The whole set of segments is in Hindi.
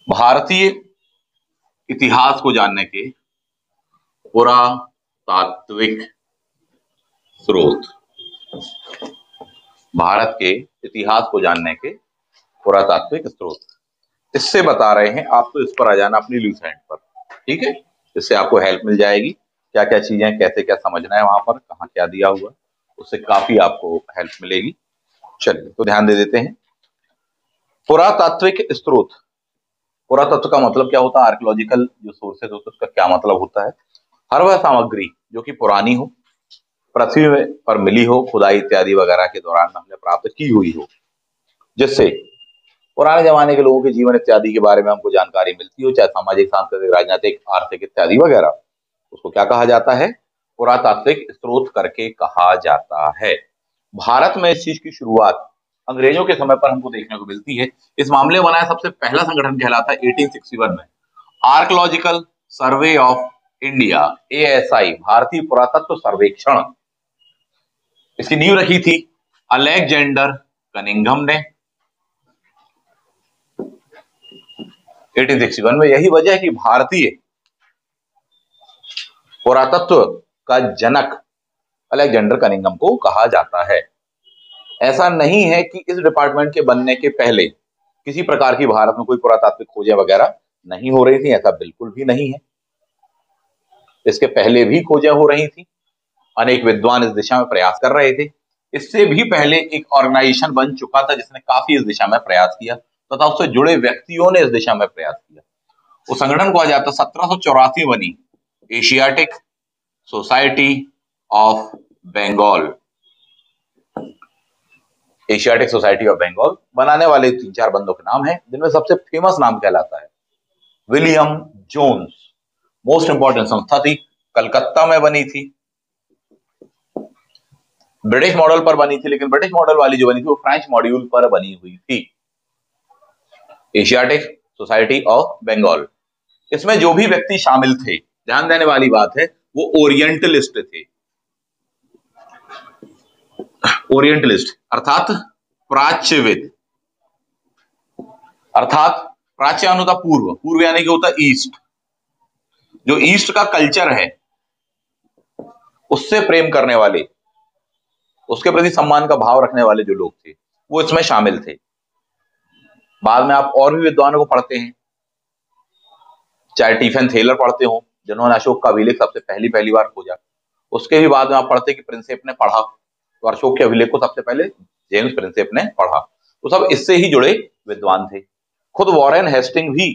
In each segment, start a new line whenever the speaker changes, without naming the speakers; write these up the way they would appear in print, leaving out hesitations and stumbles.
भारतीय इतिहास को जानने के पुरातात्विक स्रोत। भारत के इतिहास को जानने के पुरातात्विक स्रोत इससे बता रहे हैं। आपको इस पर आ जाना अपनी लूसेंट पर, ठीक है। इससे आपको हेल्प मिल जाएगी, क्या क्या चीजें कैसे क्या समझना है, वहां पर कहाँ क्या दिया हुआ, उससे काफी आपको हेल्प मिलेगी। चलिए तो ध्यान दे देते हैं। पुरातात्विक स्रोत, पुरातत्व का मतलब क्या होता है, आर्कियोलॉजिकल जो सोर्सेज होते हैं उसका क्या मतलब होता है। हर वह सामग्री जो कि पुरानी हो, पृथ्वी पर मिली हो, खुदाई इत्यादि वगैरह के दौरान हमने प्राप्त की हुई हो, जिससे पुराने जमाने के लोगों के जीवन इत्यादि के बारे में हमको जानकारी मिलती हो, चाहे सामाजिक, सांस्कृतिक, राजनीतिक, आर्थिक इत्यादि वगैरह, उसको क्या कहा जाता है, पुरातात्विक स्रोत करके कहा जाता है। भारत में इस चीज की शुरुआत अंग्रेजों के समय पर हमको देखने को मिलती है। इस मामले में बनाया सबसे पहला संगठन कहलाता है 1861 में archaeological survey of India, ASI, भारतीय पुरातत्व सर्वेक्षण। इसकी नींव रखी थी अलेक्जेंडर कनिंघम ने 1861 में। यही वजह है कि भारतीय पुरातत्व का जनक अलेक्जेंडर कनिंघम को कहा जाता है। ऐसा नहीं है कि इस डिपार्टमेंट के बनने के पहले किसी प्रकार की भारत में कोई पुरातात्विक खोजें वगैरह नहीं हो रही थी, ऐसा बिल्कुल भी नहीं है। इसके पहले भी खोजें हो रही थी, अनेक विद्वान इस दिशा में प्रयास कर रहे थे। इससे भी पहले एक ऑर्गेनाइजेशन बन चुका था जिसने काफी इस दिशा में प्रयास किया, तथा उससे जुड़े व्यक्तियों ने इस दिशा में प्रयास किया। उस संगठन को आ जाता 1784 बनी Asiatic society of Bengal. Asiatic society of Bengal बनाने वाले 3-4 बंदों के नाम हैं, जिनमें सबसे फेमस नाम कहलाता है विलियम जोन्स। मोस्ट इंपॉर्टेंट संस्था थी, कलकत्ता में बनी थी, ब्रिटिश मॉडल पर बनी थी, लेकिन ब्रिटिश मॉडल वाली जो बनी थी वो फ्रेंच मॉड्यूल पर बनी हुई थी, एशियाटिक सोसाइटी ऑफ बंगाल। इसमें जो भी व्यक्ति शामिल थे, ध्यान देने वाली बात है, वो ओरिएंटलिस्ट थे। ओरिएंटलिस्ट अर्थात प्राच्यविद, अर्थात प्राच्य होता पूर्व, पूर्व यानी कि होता ईस्ट। जो ईस्ट का कल्चर है उससे प्रेम करने वाले, उसके प्रति सम्मान का भाव रखने वाले जो लोग थे वो इसमें शामिल थे। बाद में आप और भी विद्वानों को पढ़ते हैं, चाहे टिफेन थेलर पढ़ते हो जिन्होंने अशोक का अभिलेख सबसे पहली बार खोजा, उसके भी बाद में आप पढ़ते कि प्रिंसेप ने पढ़ा, तो अशोक के अभिलेख को सबसे पहले जेम्स प्रिंसेप ने पढ़ा। तो सब इससे ही जुड़े विद्वान थे। खुद वॉरेन हेस्टिंग भी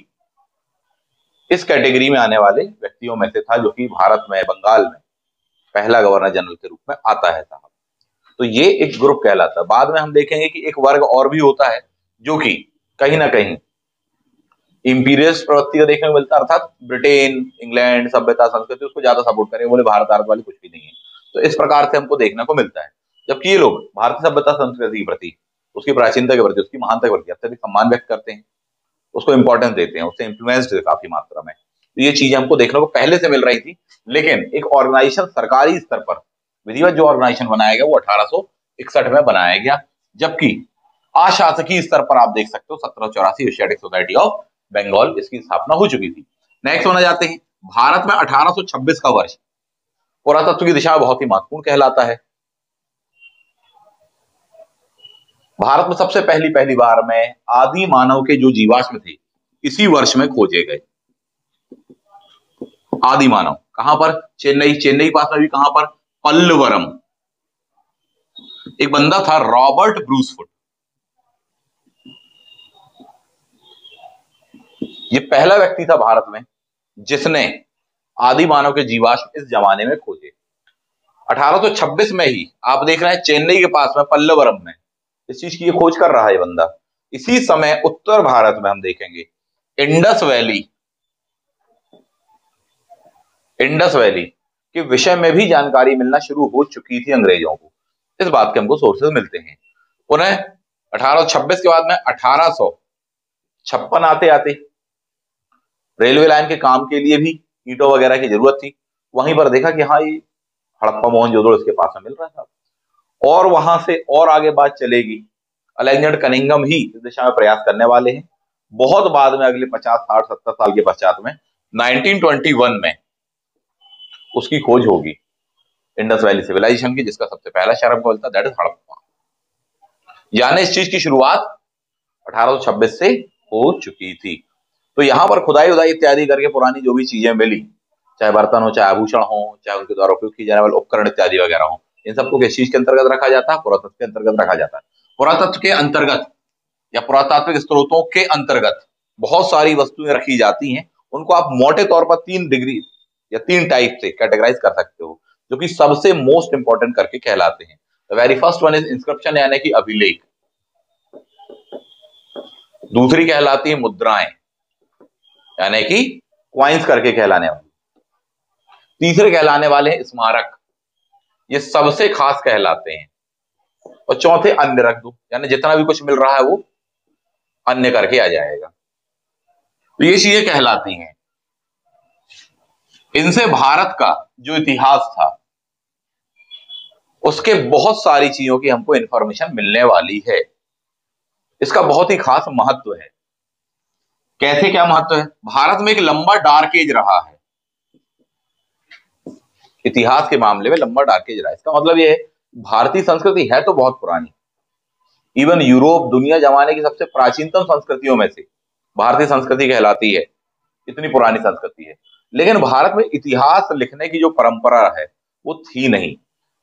इस कैटेगरी में आने वाले व्यक्तियों में से था, जो कि भारत में, बंगाल में पहला गवर्नर जनरल के रूप में आता है साहब। तो ये एक ग्रुप कहलाता है। बाद में हम देखेंगे कि एक वर्ग और भी होता है जो कि कहीं ना कहीं इंपीरियलिस्ट प्रवृत्ति का देखने को मिलता है, अर्थात ब्रिटेन, इंग्लैंड, सभ्यता, संस्कृति, उसको ज्यादा सपोर्ट करेंगे, बोले भारत वाली कुछ भी नहीं है। तो इस प्रकार से हमको देखने को मिलता है। जबकि ये लोग भारतीय सभ्यता संस्कृति के प्रति, उसकी प्राचीनता के प्रति, उसकी महानता के प्रति अत्यधिक सम्मान व्यक्त करते हैं, उसको इंपॉर्टेंस देते हैं, उससे इन्फ्लुएंस्ड है काफी मात्रा में। तो ये चीजें हमको देखने को पहले से मिल रही थी, लेकिन एक ऑर्गेनाइजेशन सरकारी स्तर पर विधिवत जो ऑर्गेनाइजेशन बनाया गया वो 1861 में बनाया गया। जबकि अशासकीय स्तर पर आप देख सकते हो 1784 एशियाटिक सोसाइटी ऑफ बंगाल, इसकी स्थापना हो चुकी थी। नेक्स्ट होना जाते हैं, भारत में 1826 का वर्ष पुरातत्व की दिशा में बहुत ही महत्वपूर्ण कहलाता है। भारत में सबसे पहली बार में आदि मानव के जो जीवाश्म थे इसी वर्ष में खोजे गए। आदि मानव कहां पर, चेन्नई पास में भी, कहां पर, पल्लवरम। एक बंदा था रॉबर्ट ब्रूसफुट, ये पहला व्यक्ति था भारत में जिसने आदि मानव के जीवाश्म इस जमाने में खोजे। 1826 में ही आप देख रहे हैं चेन्नई के पास में पल्लवरम में इस चीज की खोज कर रहा है बंदा। इसी समय उत्तर भारत में हम देखेंगे इंडस वैली के विषय में भी जानकारी मिलना शुरू हो चुकी थी अंग्रेजों को। इस बात के हमको सोर्सेज मिलते हैं। उन्हें 1826 के बाद में 1856 आते आते रेलवे लाइन के काम के लिए भी ईंटों वगैरह की जरूरत थी। वहीं पर देखा कि हाँ ये हड़प्पा मोहनजोदड़ो इसके पास में मिल रहा था, और वहां से और आगे बात चलेगी। अलेक्जेंडर कनिंघम ही इस दिशा में प्रयास करने वाले हैं। बहुत बाद में, अगले 50 60 70 साल के पश्चात में 1921 में उसकी खोज होगी इंडस वैली सिविलाइजेशन की, जिसका सबसे पहला शहर हमको मिलता है, दैट इज हड़प्पा। यानी इस चीज की शुरुआत 1826 से हो चुकी थी। तो यहाँ पर खुदाई उदाई इत्यादि करके पुरानी जो भी चीजें मिली, चाहे बर्तन हो, चाहे आभूषण हो, चाहे उनके द्वारा उपयोग किए जाने वाले उपकरण इत्यादि वगैरह हो, इन सबको किस चीज के अंतर्गत रखा जाता है? पुरातत्व के अंतर्गत रखा जाता है। पुरातत्व के अंतर्गत या पुरातात्विक स्रोतों के अंतर्गत बहुत सारी वस्तुएं रखी जाती हैं। उनको आप मोटे तौर पर 3 डिग्री या 3 टाइप से कैटेगराइज कर सकते हो, जो कि सबसे मोस्ट इंपॉर्टेंट करके कहलाते हैं। The very first one is inscription, यानी कि अभिलेख। दूसरी कहलाती है मुद्राएं, यानी कि क्वाइंस करके कहलाने वाली। तीसरे कहलाने वाले हैं स्मारक, ये सबसे खास कहलाते हैं। और चौथे अन्य रख दो, यानी जितना भी कुछ मिल रहा है वो अन्य करके आ जाएगा। तो ये चीजें कहलाती हैं। इनसे भारत का जो इतिहास था उसके बहुत सारी चीजों की हमको इंफॉर्मेशन मिलने वाली है। इसका बहुत ही खास महत्व है। कैसे, क्या महत्व है? भारत में एक लंबा डार्क एज रहा है, इतिहास के मामले में लंबा डार्क एज रहा है। इसका मतलब ये है भारतीय संस्कृति है तो बहुत पुरानी, इवन यूरोप, दुनिया जमाने की सबसे प्राचीनतम संस्कृतियों में से भारतीय संस्कृति कहलाती है, इतनी पुरानी संस्कृति है। लेकिन भारत में इतिहास लिखने की जो परंपरा है वो थी नहीं,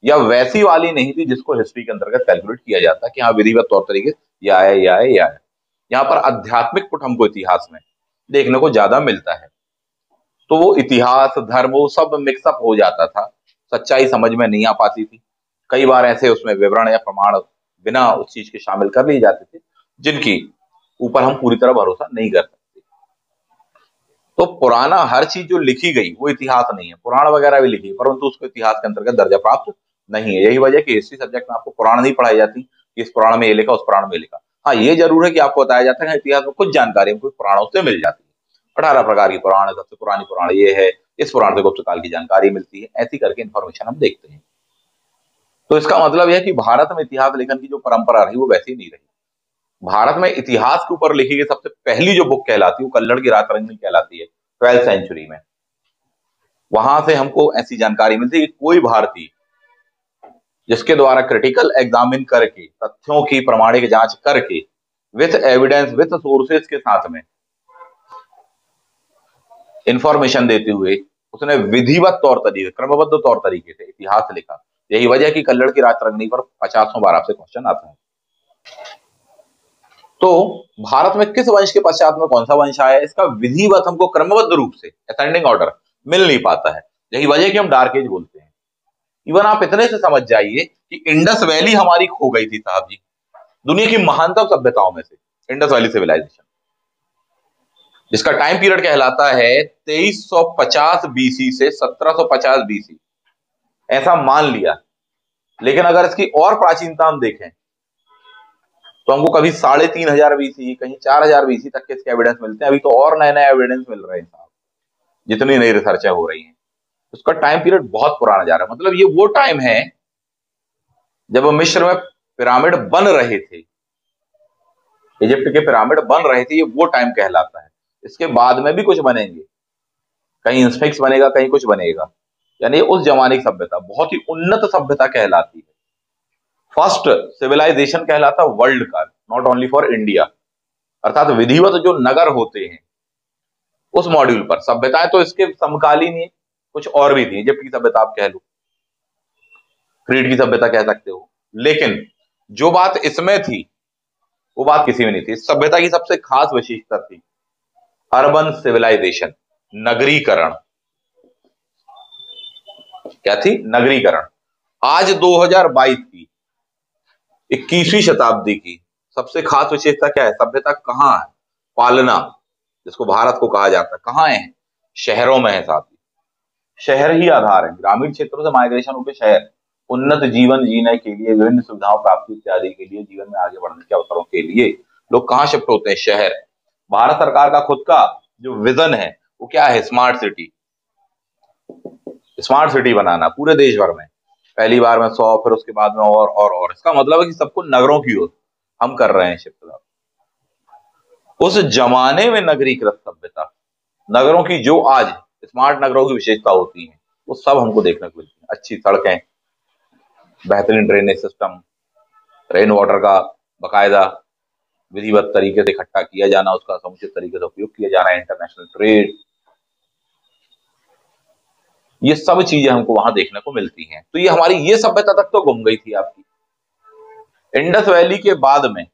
या वैसी वाली नहीं थी जिसको हिस्ट्री के अंतर्गत कैलकुलेट किया जाता कि हाँ विधिवत तौर तरीके या है या है या है। यहाँ पर आध्यात्मिक पुट हमको इतिहास में देखने को ज्यादा मिलता है। तो वो इतिहास, धर्म, वो सब मिक्सअप हो जाता था, सच्चाई समझ में नहीं आ पाती थी। कई बार ऐसे उसमें विवरण या प्रमाण बिना उस चीज के शामिल कर लिए जाते थे, जिनकी ऊपर हम पूरी तरह भरोसा नहीं कर सकते। तो पुराना हर चीज जो लिखी गई वो इतिहास नहीं है। पुराण वगैरह भी लिखी, परंतु उसको इतिहास के अंतर्गत दर्जा प्राप्त नहीं है। यही वजह कि हिस्ट्री सब्जेक्ट में आपको पुराण नहीं पढ़ाई जाती कि इस पुराण में ये लिखा, उस पुराण में लिखा। हाँ, ये जरूर है कि आपको बताया जाता है इतिहास में कुछ जानकारी हमको पुराणों से मिल जाती है। 18 प्रकार की पुराण है, सबसे पुरानी पुराण ये है, इस पुराण से गुप्त काल की जानकारी मिलती है, ऐसी करके इन्फॉर्मेशन हम देखते हैं। तो इसका मतलब यह है कि भारत में इतिहास लेखन की जो परंपरा रही वो वैसी नहीं रही। भारत में इतिहास के ऊपर लिखी गई सबसे पहली जो बुक कहलाती है वो कल्लड़ की रातरंगिणी कहलाती है, 12th सेंचुरी में। वहां से हमको ऐसी जानकारी मिलती है कि कोई भारतीय जिसके द्वारा क्रिटिकल एग्जामिन करके, तथ्यों की प्रमाणिक जांच करके, विथ एविडेंस, विथ सोर्सेस के साथ में इंफॉर्मेशन देते हुए उसने विधिवत तौर तरीके, क्रमबद्ध तौर तरीके से इतिहास लिखा। यही वजह है कि कल्लड़ की रातरंगिणी पर 50 बार आपसे क्वेश्चन आता है। तो भारत में किस वंश के पश्चात में कौन सा वंश आया, इसका विधिवत हमको क्रमबद्ध रूप से असेंडिंग ऑर्डर मिल नहीं पाता है। यही वजह कि हम डार्क एज बोलते हैं। इवन आप इतने से समझ जाइए कि इंडस वैली हमारी खो गई थी साहब जी, दुनिया की महानतम सभ्यताओं में से इंडस वैली सिविलाइजेशन, जिसका टाइम पीरियड कहलाता है 2350 बीसी से 1750 बीसी, ऐसा मान लिया। लेकिन अगर इसकी और प्राचीनता हम देखें तो हमको कभी 3500 बीसी, कहीं 4000 बीसी तक के इसके एविडेंस मिलते हैं। अभी तो और नए नए एविडेंस मिल रहे हैं साहब, जितनी नई रिसर्चें हो रही हैं। उसका टाइम पीरियड बहुत पुराना जा रहा है। मतलब ये वो टाइम है जब मिस्र में पिरामिड बन रहे थे, इजिप्ट के पिरामिड बन रहे थे, ये वो टाइम कहलाता है। इसके बाद में भी कुछ बनेंगे, कहीं स्फिंक्स बनेगा, कहीं कुछ बनेगा। यानी उस जमाने की सभ्यता बहुत ही उन्नत सभ्यता कहलाती है। फर्स्ट सिविलाइजेशन कहलाता वर्ल्ड का, नॉट ओनली फॉर इंडिया। अर्थात विधिवत जो नगर होते हैं उस मॉड्यूल पर सभ्यताएं तो इसके समकालीन ही कुछ और भी थी। इजिप्ट की सभ्यता आप कह लो, क्रीट की सभ्यता कह सकते हो, लेकिन जो बात इसमें थी वो बात किसी में नहीं थी। इस सभ्यता की सबसे खास विशेषता थी अर्बन सिविलाइजेशन, नगरीकरण। क्या थी? नगरीकरण। आज 2022 की 21वीं शताब्दी की सबसे खास विशेषता क्या है? सभ्यता कहाँ है? पालना, जिसको भारत को कहा जाता है, कहाँ है? शहरों में है साथी। शहर ही आधार है। ग्रामीण क्षेत्रों से माइग्रेशन होकर शहर, उन्नत जीवन जीने के लिए, विभिन्न सुविधाओं प्राप्ति इत्यादि के लिए, जीवन में आगे बढ़ने के अवसरों के लिए लोग कहाँ शिफ्ट होते हैं? शहर। भारत सरकार का खुद का जो विजन है वो क्या है? Smart city. स्मार्ट सिटी बनाना पूरे देश भर में, पहली बार में 100, फिर उसके बाद में और। इसका मतलब है कि सबको नगरों की ओर हम कर रहे हैं शिफ्ट। उस जमाने में नगरीकृत सभ्यता, नगरों की जो आज स्मार्ट नगरों की विशेषता होती है, वो सब हमको देखने को मिलती है। अच्छी सड़कें, बेहतरीन ड्रेनेज सिस्टम, रेन वाटर का बकायदा विधिवत तरीके से इकट्ठा किया जाना, उसका समुचित तरीके से उपयोग किया जाना, इंटरनेशनल ट्रेड, ये सब चीजें हमको वहां देखने को मिलती हैं। तो ये हमारी ये सभ्यता तक तो गुम गई थी आपकी। इंडस वैली के बाद में,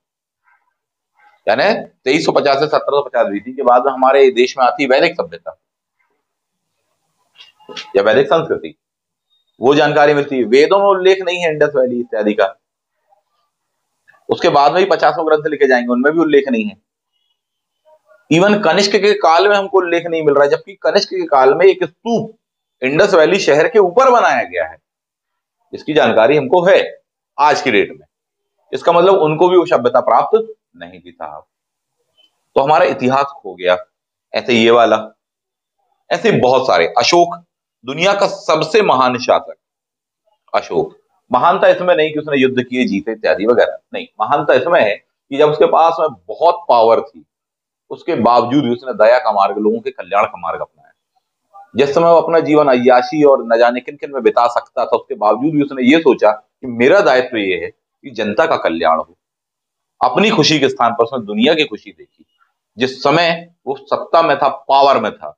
यानी 2350 से 1750 बीसी के बाद में हमारे देश में आती वैदिक सभ्यता या वैदिक संस्कृति, वो जानकारी मिलती है। वेदों में उल्लेख नहीं है इंडस वैली इत्यादि का। उसके बाद में भी 50 ग्रंथ लिखे जाएंगे, उनमें भी उल्लेख नहीं है। इवन कनिष्क के काल में हमको उल्लेख नहीं मिल रहा है, जबकि कनिष्क के काल में एक स्तूप इंडस वैली शहर के ऊपर बनाया गया है, इसकी जानकारी हमको है आज की डेट में। इसका मतलब उनको भी वो सभ्यता प्राप्त नहीं थी साहब। तो हमारा इतिहास खो गया। ऐसे ये वाला, ऐसे बहुत सारे। अशोक, दुनिया का सबसे महान शासक अशोक। महानता इसमें नहीं कि उसने युद्ध किए, जीते इत्यादि वगैरह, नहीं। महानता इसमें है कि जब उसके पास में बहुत पावर थी, उसके बावजूद भी उसने दया का मार्ग, लोगों के कल्याण का मार्ग अपनाया। जिस समय वो अपना जीवन अय्याशी और न जाने किन किन में बिता सकता था, उसके बावजूद भी उसने ये सोचा कि मेरा दायित्व ये है कि जनता का कल्याण हो। अपनी खुशी के स्थान पर उसने दुनिया की खुशी देखी। जिस समय वो सत्ता में था, पावर में था,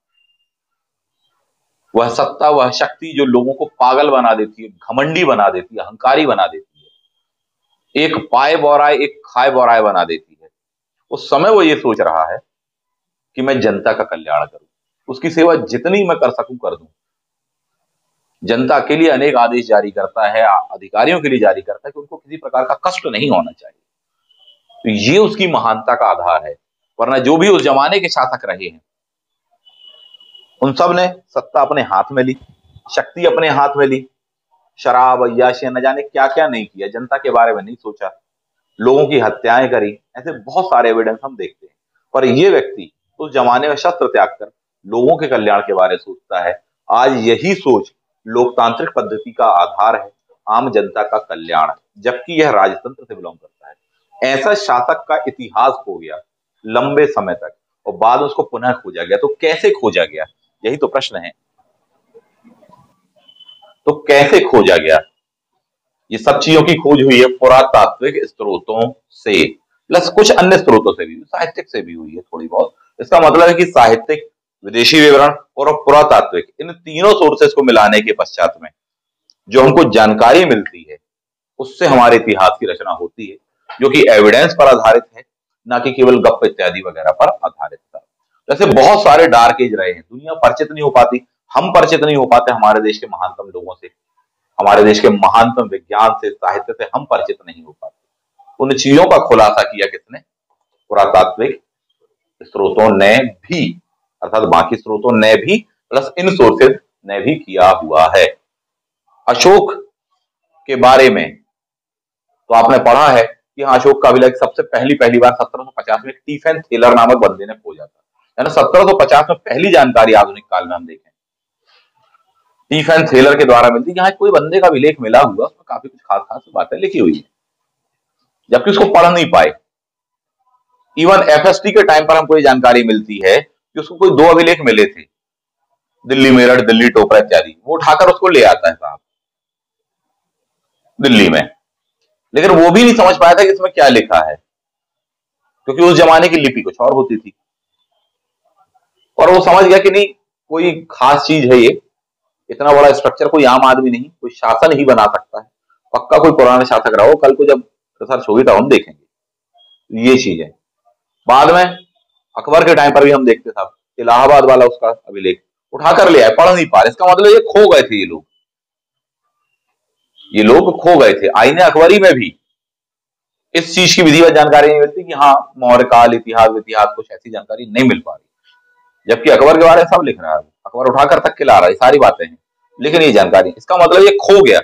वह सत्ता, वह शक्ति जो लोगों को पागल बना देती है, घमंडी बना देती है, अहंकारी बना देती है, एक पाए बौराए एक खाए बौराए बना देती है, उस समय वो ये सोच रहा है कि मैं जनता का कल्याण करूं, उसकी सेवा जितनी मैं कर सकूं कर दूं। जनता के लिए अनेक आदेश जारी करता है, अधिकारियों के लिए जारी करता है कि उनको किसी प्रकार का कष्ट नहीं होना चाहिए। तो ये उसकी महानता का आधार है। वरना जो भी उस जमाने के शासक रहे हैं, उन सब ने सत्ता अपने हाथ में ली, शक्ति अपने हाथ में ली, शराब, अय्याशी, न जाने क्या क्या नहीं किया, जनता के बारे में नहीं सोचा, लोगों की हत्याएं करी। ऐसे बहुत सारे एविडेंस हम देखते हैं। पर ये व्यक्ति उस जमाने में शस्त्र त्याग कर लोगों के कल्याण के बारे में सोचता है। आज यही सोच लोकतांत्रिक पद्धति का आधार है, आम जनता का कल्याण, जबकि यह राजतंत्र से बिलोंग करता है। ऐसा शासक का इतिहास हो गया लंबे समय तक, और बाद में उसको पुनः खोजा गया। तो कैसे खोजा गया, यही तो प्रश्न है। तो कैसे खोजा गया? ये सब चीजों की खोज हुई है पुरातात्विक स्रोतों से, प्लस कुछ अन्य स्रोतों से भी, साहित्यिक से भी हुई है थोड़ी बहुत। इसका मतलब है कि साहित्यिक, विदेशी विवरण और पुरातात्विक, इन तीनों सोर्सेस को मिलाने के पश्चात में जो हमको जानकारी मिलती है, उससे हमारे इतिहास की रचना होती है, जो कि एविडेंस पर आधारित है, ना कि केवल गप इत्यादि वगैरह पर आधारित था। जैसे बहुत सारे डार्क एज रहे हैं, दुनिया परिचित नहीं हो पाती, हम परिचित नहीं हो पाते हमारे देश के महानतम लोगों से, हमारे देश के महानतम विज्ञान से, साहित्य से हम परिचित नहीं हो पाते। उन चीजों का खुलासा किया किसने? पुरातात्विक स्रोतों ने भी, अर्थात बाकी स्रोतों ने भी, प्लस इन सोर्सेज ने भी किया हुआ है। अशोक के बारे में तो आपने पढ़ा है कि हाँ, अशोक का अभिलेख सबसे पहली बार 1750 में स्टीफन थेलर नामक बंदे ने खोजा था। यानी 1750 में पहली जानकारी आधुनिक काल में हम देखें स्टीफन थेलर के द्वारा मिलती है। यहाँ कोई बंदे का अभिलेख मिला हुआ, उसमें काफी कुछ खास खास बातें लिखी हुई है, जबकि उसको पढ़ नहीं पाए। इवन एफएसटी के टाइम पर हमको ये जानकारी मिलती है कि उसको कोई 2 अभिलेख मिले थे, दिल्ली मेरठ, दिल्ली टोपरा इत्यादि। वो उठाकर उसको ले आता है साहब दिल्ली में, लेकिन वो भी नहीं समझ पाया था कि इसमें क्या लिखा है, क्योंकि उस जमाने की लिपि कुछ और होती थी। और वो समझ गया कि नहीं, कोई खास चीज है ये, इतना बड़ा स्ट्रक्चर कोई आम आदमी नहीं, कोई शासन ही बना सकता है, पक्का कोई पुराना शासक रहा हो। कल को जब रिसर्च होगी तब हम देखेंगे ये चीज है। बाद में अकबर के टाइम पर भी हम देखते साहब, इलाहाबाद वाला उसका अभिलेख उठाकर ले आए, पढ़ नहीं पा रहे। इसका मतलब ये खो गए थे, ये लोग खो गए थे। आईने अकबरी में भी इस चीज की विधिवत जानकारी नहीं मिलती कि हाँ, मौर्य काल इतिहास कुछ ऐसी जानकारी नहीं मिल पा रही, जबकि अकबर के बारे में सब लिख रहा है, अकबर उठाकर तक के ला रहा है, सारी बातें हैं, लेकिन ये जानकारी, इसका मतलब ये खो गया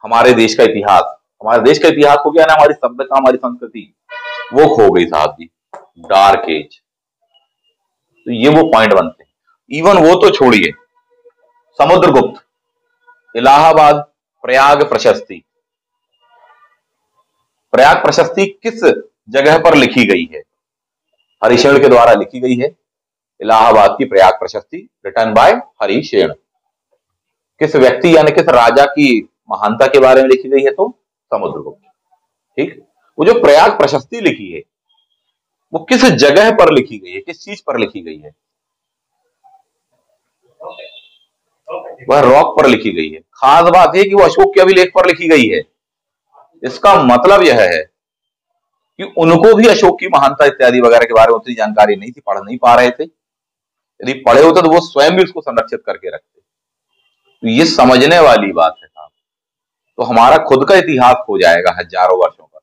हमारे देश का इतिहास। हमारे देश का इतिहास हो गया ना, हमारी सभ्यता, हमारी संस्कृति, वो खो गई साहब जी, डार्क एज। तो ये वो पॉइंट बनते हैं। इवन वो तो छोड़िए, समुद्रगुप्त, इलाहाबाद प्रयाग प्रशस्ति, प्रयाग प्रशस्ति किस जगह पर लिखी गई है? हरिशेण के द्वारा लिखी गई है। इलाहाबाद की प्रयाग प्रशस्ति, रिटन बाय हरिशेण। किस व्यक्ति यानी किस राजा की महानता के बारे में लिखी गई है? तो समुद्रगुप्त। ठीक। वो जो प्रयाग प्रशस्ति लिखी है वो किस जगह पर लिखी गई है, किस चीज पर लिखी गई है? वह रॉक पर लिखी गई है। खास बात यह कि वो अशोक के अभिलेख पर लिखी गई है। इसका मतलब यह है कि उनको भी अशोक की महानता इत्यादि वगैरह के बारे में उतनी जानकारी नहीं थी, पढ़ नहीं पा रहे थे। यदि पढ़े होते तो वो स्वयं भी उसको संरक्षित करके रखते। तो ये समझने वाली बात है साहब। तो हमारा खुद का इतिहास हो जाएगा हजारों वर्षों का।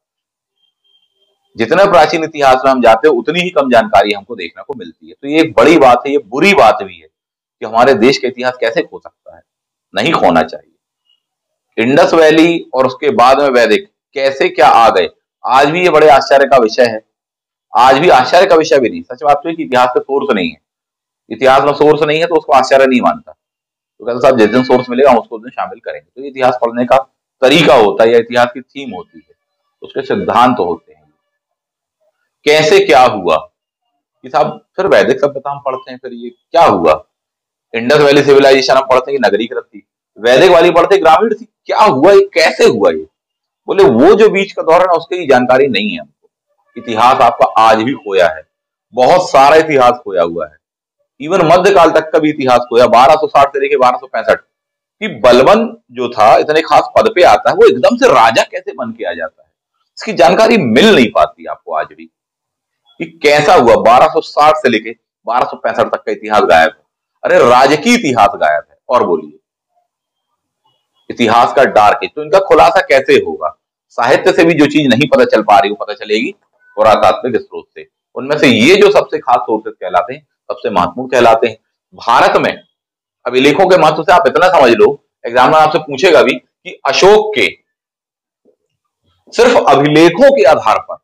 जितने प्राचीन इतिहास में हम जाते हैं उतनी ही कम जानकारी हमको देखने को मिलती है। तो ये एक बड़ी बात है, ये बुरी बात भी है कि हमारे देश का इतिहास कैसे खो सकता है। नहीं खोना चाहिए। इंडस वैली और उसके बाद में वैदिक कैसे क्या आ गए, आज भी ये बड़े आश्चर्य का विषय है। आज भी आश्चर्य का विषय भी नहीं। सच बात तो है कि इतिहास का सोर्स नहीं है। इतिहास में सोर्स नहीं है तो उसको आश्चर्य नहीं मानता। तो कहते साहब जिस दिन सोर्स मिलेगा हम उसको दिन शामिल करेंगे। तो इतिहास पढ़ने का तरीका होता है या इतिहास की थीम होती है, उसके सिद्धांत होते हैं। कैसे क्या हुआ कि साहब फिर वैदिक सभ्यता हम पढ़ते हैं, फिर ये क्या हुआ? इंडस वैली सिविलाइजेशन हम पढ़ते हैं कि नगरीकृत थी, वैदिक वाली पढ़ते ग्रामीण थी। क्या हुआ ये, कैसे हुआ ये? बोले वो जो बीच का दौर है ना उसकी जानकारी नहीं है हमको। इतिहास आपका आज भी खोया है, बहुत सारा इतिहास खोया हुआ है। इवन मध्यकाल तक का भी इतिहास खोया। 1260 से लेके 1265 कि बलबन जो था इतने खास पद पे आता है, वो एकदम से राजा कैसे बन के आ जाता है, इसकी जानकारी मिल नहीं पाती आपको आज भी कि कैसा हुआ। 1260 से लेके 1265 तक का इतिहास गायब है। अरे राजकीय इतिहास गायब है। और बोलिए इतिहास का डार्क है, तो इनका खुलासा कैसे होगा? साहित्य से भी जो चीज नहीं पता चल पा रही वो पता चलेगी पुरातात्विक स्रोत से। उनमें से ये जो सबसे खास सोर्सेस कहलाते हैं, सबसे महत्वपूर्ण कहलाते हैं। भारत में अभिलेखों के महत्व से आप इतना समझ लो, एग्जाम में आपसे पूछेगा भी कि अशोक के सिर्फ अभिलेखों के आधार पर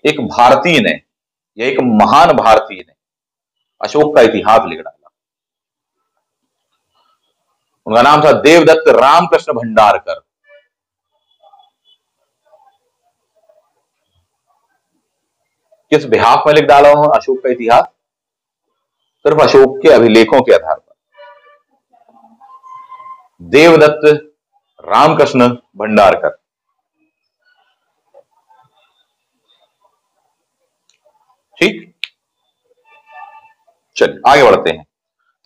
एक भारतीय ने या एक महान भारतीय ने अशोक का इतिहास लिख डाला। उनका नाम था देवदत्त रामकृष्ण भंडारकर। किस बिहाफ में लिख डाला उन्होंने अशोक का इतिहास? सिर्फ अशोक के अभिलेखों के आधार पर। देवदत्त रामकृष्ण भंडारकर। ठीक, चलिए आगे बढ़ते हैं।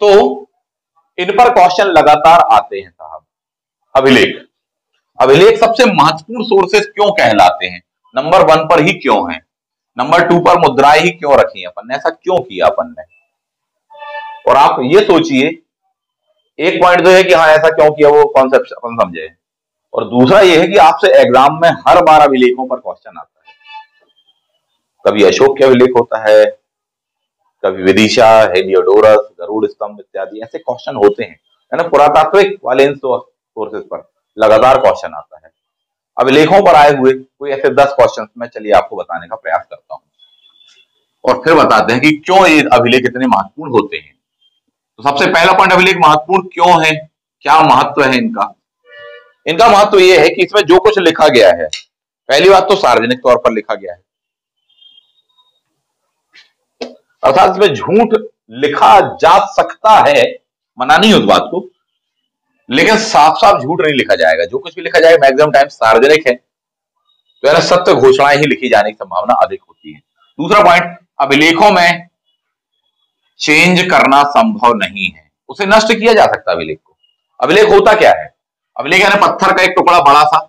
तो इन पर क्वेश्चन लगातार आते हैं साहब। अभिलेख, अभिलेख सबसे महत्वपूर्ण सोर्सेस क्यों कहलाते हैं? नंबर 1 पर ही क्यों है? नंबर 2 पर मुद्राएं ही क्यों रखी है अपन ने? ऐसा क्यों किया अपन ने? और आप ये सोचिए, एक पॉइंट तो है कि हाँ ऐसा क्यों किया, वो कॉन्सेप्ट अपन समझे, और दूसरा ये है कि आपसे एग्जाम में हर बार अभिलेखों पर क्वेश्चन आता है। कभी अशोक के अभिलेख होता है, कभी विदिशा, हेलियोडोरस, गरुड़ स्तंभ इत्यादि ऐसे क्वेश्चन होते हैं, है ना। पुरातात्विक वाले इन सोर्सेस पर लगातार क्वेश्चन आता है। अभिलेखों पर आए हुए कोई ऐसे 10 क्वेश्चन मैं चलिए आपको बताने का प्रयास करता हूं, और फिर बताते हैं कि क्यों ये अभिलेख इतने महत्वपूर्ण होते हैं। तो सबसे पहला पॉइंट, अभिलेख महत्वपूर्ण क्यों है, क्या महत्व है इनका? इनका महत्व यह है कि इसमें जो कुछ लिखा गया है, पहली बात तो सार्वजनिक तौर पर लिखा गया है, अर्थात इसमें झूठ लिखा जा सकता है, मना नहीं उस बात को, लेकिन साफ साफ झूठ नहीं लिखा जाएगा। जो कुछ भी लिखा जाएगा मैक्सिमम टाइम सार्वजनिक है, तो यार सत्य घोषणाएं ही लिखी जाने की संभावना अधिक होती है। दूसरा पॉइंट, अभिलेखों में चेंज करना संभव नहीं है, उसे नष्ट किया जा सकता है अभिलेख को। अभिलेख होता क्या है? अभिलेख यानी पत्थर का एक टुकड़ा बड़ा सा,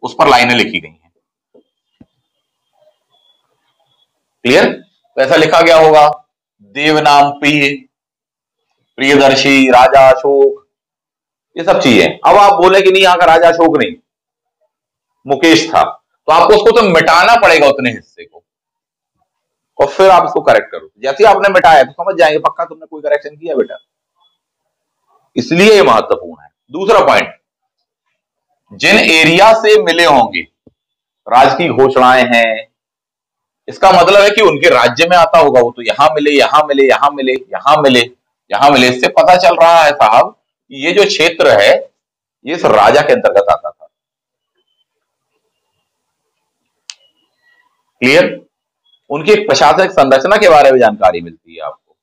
उस पर लाइनें लिखी गई हैं। क्लियर? तो ऐसा लिखा गया होगा, देवनाम प्रियदर्शी, राजा अशोक, ये सब चीजें। अब आप बोले कि नहीं यहाँ का राजा अशोक नहीं, मुकेश था, तो आपको उसको तो मिटाना पड़ेगा उतने हिस्से को, और फिर आप इसको करेक्ट करो। जैसे आपने मिटाया तो समझ जाएंगे पक्का तुमने कोई करेक्शन किया बेटा, इसलिए ये महत्वपूर्ण है। दूसरा पॉइंट, जिन एरिया से मिले होंगे राज की घोषणाएं हैं, इसका मतलब है कि उनके राज्य में आता होगा, वो तो यहां मिले, यहां मिले, यहां मिले, यहां मिले, यहां मिले। इससे पता चल रहा है साहब ये जो क्षेत्र है ये इस राजा के अंतर्गत आता था। क्लियर? उनकी एक प्रशासनिक संरचना के बारे में जानकारी मिलती है आपको,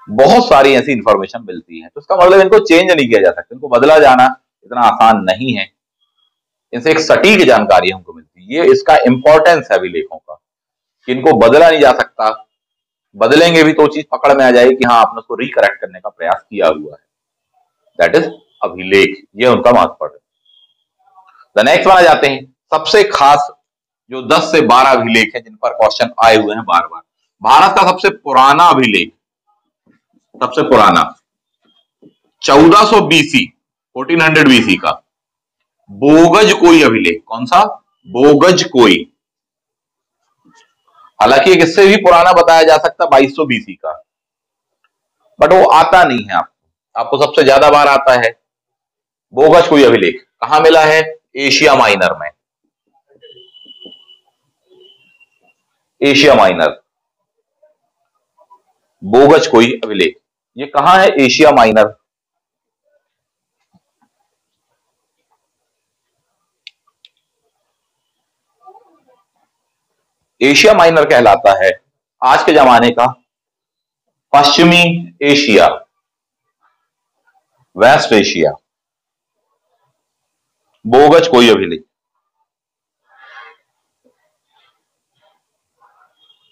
बहुत सारी ऐसी इंफॉर्मेशन मिलती है। तो इसका मतलब इनको चेंज नहीं किया जा सकता, इनको बदला जाना इतना आसान नहीं है, इनसे एक सटीक जानकारी हमको मिलती है। ये इसका इंपॉर्टेंस है अभिलेखों का कि इनको बदला नहीं जा सकता, बदलेंगे भी तो चीज पकड़ में आ जाएगी कि हाँ आपने उसको रिकरेक्ट करने का प्रयास किया हुआ है, दैट इज अभिलेख, ये उनका महत्व है। द नेक्स्ट वन आ जाते हैं, सबसे खास जो 10 से 12 अभिलेख हैं जिन पर क्वेश्चन आए हुए हैं बार बार। भारत का सबसे पुराना अभिलेख, सबसे पुराना 1400 बीसी 1400 बीसी का बोगज कोई अभिलेख, कौन सा? बोगज कोई। हालांकि एक इससे भी पुराना बताया जा सकता 2200 बीसी का, बट वो आता नहीं है आपको सबसे ज्यादा बार आता है बोगज कोई अभिलेख। कहां मिला है? एशिया माइनर में, एशिया माइनर बोगज कोई अभिलेख, ये कहां है? Asia minor. एशिया माइनर कहलाता है आज के जमाने का पश्चिमी एशिया, वेस्ट एशिया, बोगज कोई अभिलेख।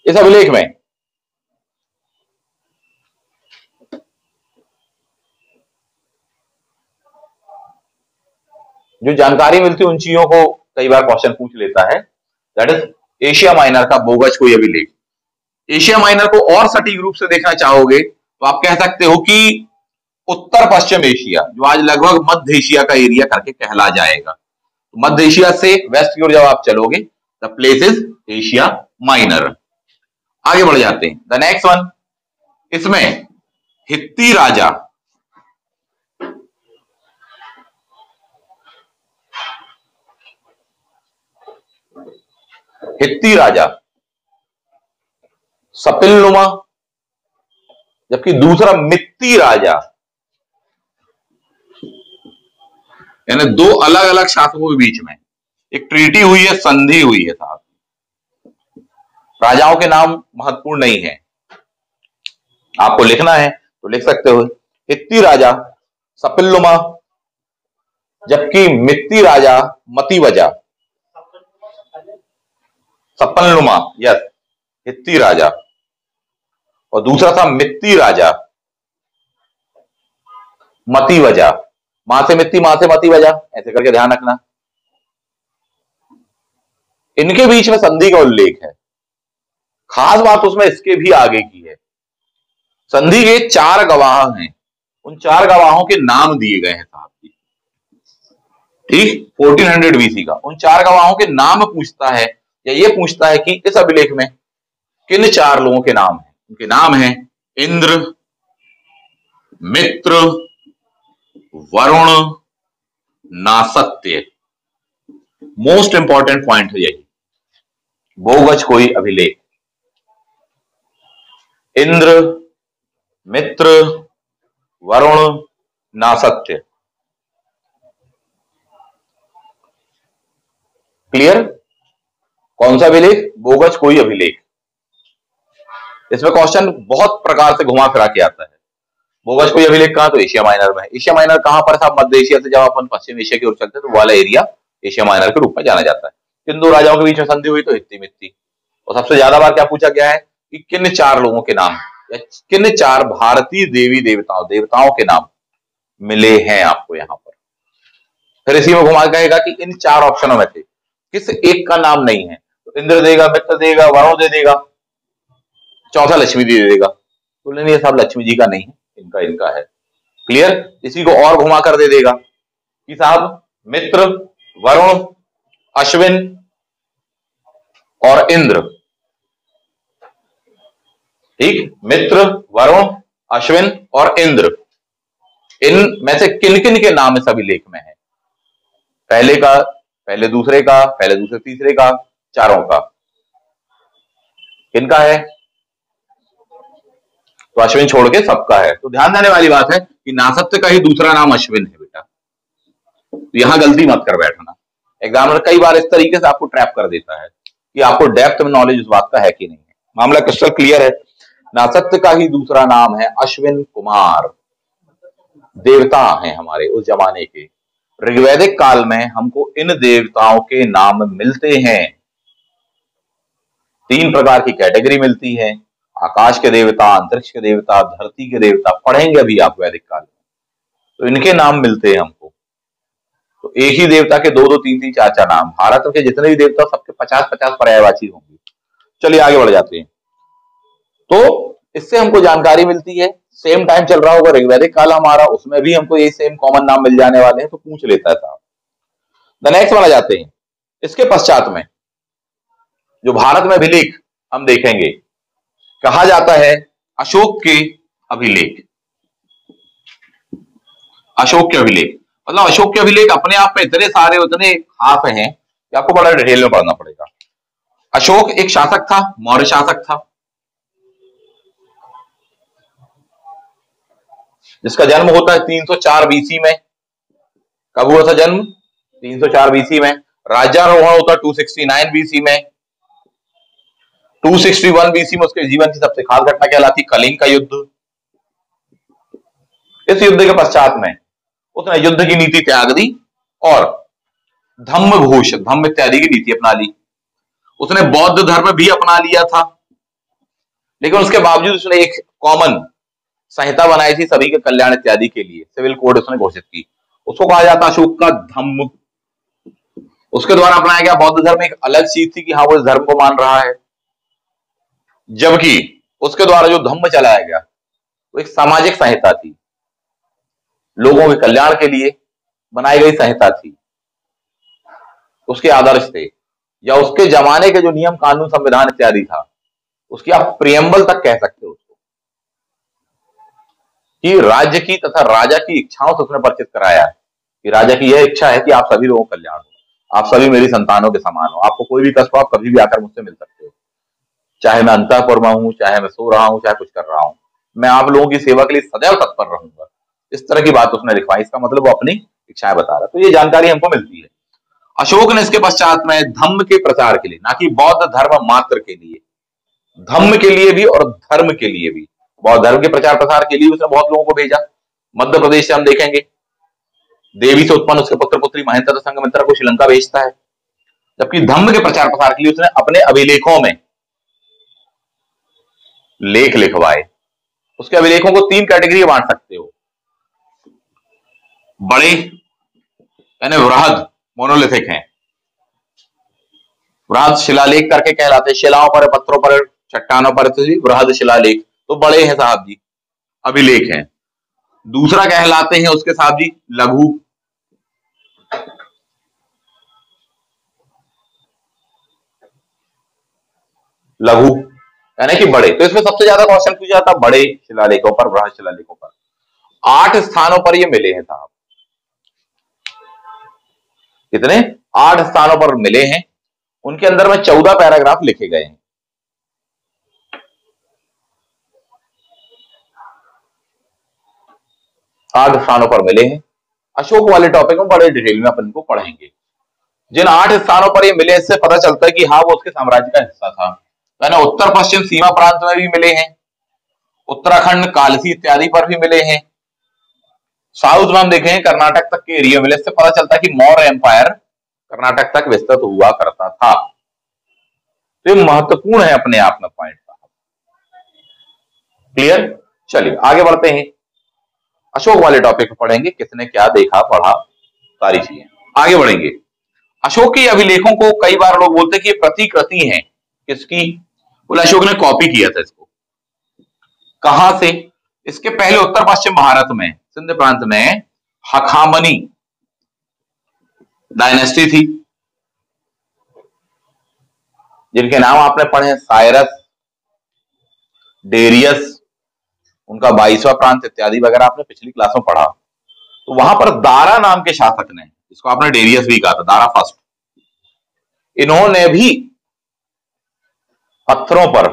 इस अभिलेख में जो जानकारी मिलती है उन चीजों को कई बार क्वेश्चन पूछ लेता है, दैट इज एशिया माइनर का बोगज कोई अभिलेख। एशिया माइनर को और सटीक रूप से देखना चाहोगे तो आप कह सकते हो कि उत्तर पश्चिम एशिया, जो आज लगभग मध्य एशिया का एरिया करके कहला जाएगा। तो मध्य एशिया से वेस्ट की ओर जब आप चलोगे the place is Asia minor. आगे बढ़ जाते हैं, द नेक्स्ट वन, इसमें हित्ती राजा, हित्ती राजा सपिलनुमा, जबकि दूसरा मित्ती राजा, यानी दो अलग अलग शासकों के बीच में एक ट्रीटी हुई है, संधि हुई है साहब। राजाओं के नाम महत्वपूर्ण नहीं है, आपको लिखना है तो लिख सकते हो हित्ती राजा सपिलनुमा, जबकि मित्ती राजा मतीवजा, सपननुमा, यस, हित्ती राजा, और दूसरा था मित्ती राजा मतीवजा, मां से मित्ती मां से मतीवजा, ऐसे करके ध्यान रखना। इनके बीच में संधि का उल्लेख है, खास बात उसमें इसके भी आगे की है। संधि के 4 गवाह हैं, उन 4 गवाहों के नाम दिए गए हैं साहब जी, ठीक, 1400 बीसी का। उन 4 गवाहों के नाम पूछता है या ये पूछता है कि इस अभिलेख में किन 4 लोगों के नाम हैं। उनके नाम हैं Indra, Mitra, Varuna, Nasatya. Most important point है यही, बोगज कोई अभिलेख, इंद्र, मित्र, वरुण, नासत्य। क्लियर? कौन सा अभिलेख? बोगज कोई अभिलेख। इसमें क्वेश्चन बहुत प्रकार से घुमा फिरा के आता है। बोगज कोई अभिलेख कहां? तो एशिया माइनर में। एशिया माइनर कहां पर था? मध्य एशिया से जब अपन पश्चिम एशिया की ओर चलते तो वाला एरिया एशिया माइनर के रूप में जाना जाता है। किन 2 राजाओं के बीच में संधि हुई? तो हित्ती मित्ती। और सबसे ज्यादा बार क्या पूछा गया है कि किन 4 लोगों के नाम या किन 4 भारतीय देवी देवताओं के नाम मिले हैं आपको यहां पर। फिर इसी में घुमा कहेगा कि इन 4 ऑप्शनों में से किस एक का नाम नहीं है, तो इंद्र देगा, मित्र देगा, वरुण दे देगा, चौथा लक्ष्मी दे देगा। तो नहीं साहब लक्ष्मी जी का नहीं है, इनका है। क्लियर? इसी को और घुमा कर दे देगा कि साहब मित्र, वरुण, अश्विन और इंद्र, ठीक, मित्र, वरुण, अश्विन और इंद्र, इन में से किन किन के नाम इस अभिलेख में है? पहले का, पहले दूसरे का, पहले दूसरे तीसरे का, चारों का, किनका है? तो अश्विन छोड़ के सबका है। तो ध्यान देने वाली बात है कि नासत्य का ही दूसरा नाम अश्विन है बेटा, तो यहां गलती मत कर बैठना। एग्जामिनर कई बार इस तरीके से आपको ट्रैप कर देता है कि आपको डेप्थ में नॉलेज उस बात का है कि नहीं है। मामला क्रिस्टल क्लियर है। नासत्य का ही दूसरा नाम है अश्विन कुमार, देवता हैं हमारे उस जमाने के। ऋग्वैदिक काल में हमको इन देवताओं के नाम मिलते हैं। 3 प्रकार की कैटेगरी मिलती है, आकाश के देवता, अंतरिक्ष के देवता, धरती के देवता, पढ़ेंगे अभी आप वैदिक काल में, तो इनके नाम मिलते हैं हमको। तो एक ही देवता के 2-2, 3-3, 4-4 नाम। भारत के जितने भी देवता सबके 50-50 पर्यायवाची होंगे। चलिए आगे बढ़ जाते हैं। तो इससे हमको जानकारी मिलती है। सेम टाइम चल रहा होगा ऋग्वैदिक काल हमारा, उसमें भी हमको यही सेम कॉमन नाम मिल जाने वाले हैं, तो पूछ लेता है साहब। द नेक्स्ट वाला जाते हैं। इसके पश्चात में जो भारत में अभिलेख हम देखेंगे, कहा जाता है अशोक के अभिलेख। अशोक के अभिलेख मतलब अशोक के अभिलेख अपने आप में इतने सारे, उतने खास हैं कि आपको बड़ा डिटेल में पढ़ना पड़ेगा। अशोक एक शासक था, मौर्य शासक था, जिसका जन्म होता है 304 बीसी में। कब हुआ था जन्म? 304 बीसी में। राज्यारोहण होता है 269 बीसी में। 261 बीसी में उसके जीवन की सबसे खास घटना कहलाती कलिंग का युद्ध। इस युद्ध के पश्चात में उसने युद्ध की नीति त्याग दी और धम्म घोष, धम्म इत्यादि की नीति अपना ली। उसने बौद्ध धर्म भी अपना लिया था, लेकिन उसके बावजूद उसने एक कॉमन संहिता बनाई थी सभी के कल्याण इत्यादि के लिए, सिविल कोड उसने घोषित की। उसको कहा जाता अशोक का धम्म। उसके द्वारा अपनाया गया बौद्ध धर्म एक अलग चीज थी कि हाँ वो इस धर्म को मान रहा है, जबकि उसके द्वारा जो धम्म चलाया गया वो एक सामाजिक संहिता थी, लोगों के कल्याण के लिए बनाई गई संहिता थी। उसके आदर्श थे, या उसके जमाने के जो नियम कानून संविधान इत्यादि था, उसकी आप प्रियम्बल तक कह सकते हो उसको, कि राज्य की तथा राजा की इच्छाओं से उसने परिचित कराया है कि राजा की यह इच्छा है कि आप सभी लोगों का कल्याण हो, आप सभी मेरी संतानों के समान हो, आपको कोई भी कष्ट हो आप कभी भी आकर मुझसे मिल सकते हो, चाहे मैं अंतःपुर में हूं, चाहे मैं सो रहा हूं, चाहे कुछ कर रहा हूं, मैं आप लोगों की सेवा के लिए सदैव तत्पर रहूंगा। इस तरह की बात उसने लिखवाई। इसका मतलब वो अपनी इच्छाएं बता रहा है। तो ये जानकारी हमको मिलती है। अशोक ने इसके पश्चात में धम्म के प्रचार के लिए, ना कि बौद्ध धर्म मात्र के लिए, धम्म के लिए भी और धर्म के लिए भी, बौद्ध धर्म के प्रचार प्रसार के लिए उसने बहुत लोगों को भेजा। मध्य प्रदेश से हम देखेंगे देवी से उत्पन्न उसके पुत्र पुत्री महेंद्र संघमित्रा को श्रीलंका भेजता है, जबकि धम्म के प्रचार प्रसार के लिए उसने अपने अभिलेखों में लेख लिखवाए। उसके अभिलेखों को 3 कैटेगरी बांट सकते हो। बड़े यानी वृहद मोनोलिथिक हैं, वृहद शिलालेख करके कहलाते, शिलाओं पर, पत्थरों पर, चट्टानों पर वृहद शिलालेख, तो बड़े हैं साहब जी, अभिलेख हैं। दूसरा कहलाते हैं उसके साहब जी लघु, लघु यानी कि बड़े। तो इसमें सबसे ज्यादा क्वेश्चन पूछा जाता बड़े शिलालेखों पर, वृहद शिलालेखों पर। 8 स्थानों पर ये मिले हैं साहब। कितने? 8 स्थानों पर मिले हैं। उनके अंदर में 14 पैराग्राफ लिखे गए हैं। आठ स्थानों पर मिले हैं। अशोक वाले टॉपिक में बड़े डिटेल में अपन को पढ़ेंगे। जिन 8 स्थानों पर ये मिले, इससे पता चलता है कि हाँ वो उसके साम्राज्य का हिस्सा था। यानी उत्तर पश्चिम सीमा प्रांत में भी मिले हैं, उत्तराखंड, कालसी इत्यादि पर भी मिले हैं। साउथ में हम देखें कर्नाटक तक के एरिया मिले। इससे पता चलता है कि मौर्य एम्पायर कर्नाटक तक विस्तृत हुआ करता था। तो ये महत्वपूर्ण है अपने आप में पॉइंट। क्लियर? चलिए आगे बढ़ते हैं। अशोक वाले टॉपिक को पढ़ेंगे, किसने क्या देखा पढ़ा, सारी चीजें। आगे बढ़ेंगे। अशोक के अभिलेखों को कई बार लोग बोलते हैं कि ये प्रतिकृति हैं। किसकी? बोले अशोक ने कॉपी किया था इसको। कहां से? इसके पहले उत्तर पश्चिम भारत में सिंध प्रांत में हखामनी डायनेस्टी थी, जिनके नाम आपने पढ़े हैं, साइरस, डेरियस, उनका 22वां प्रांत इत्यादि वगैरह आपने पिछली क्लास में पढ़ा। तो वहां पर दारा नाम के शासक ने, जिसको आपने डेरियस भी कहा था, दारा फर्स्ट, इन्होंने भी पत्थरों पर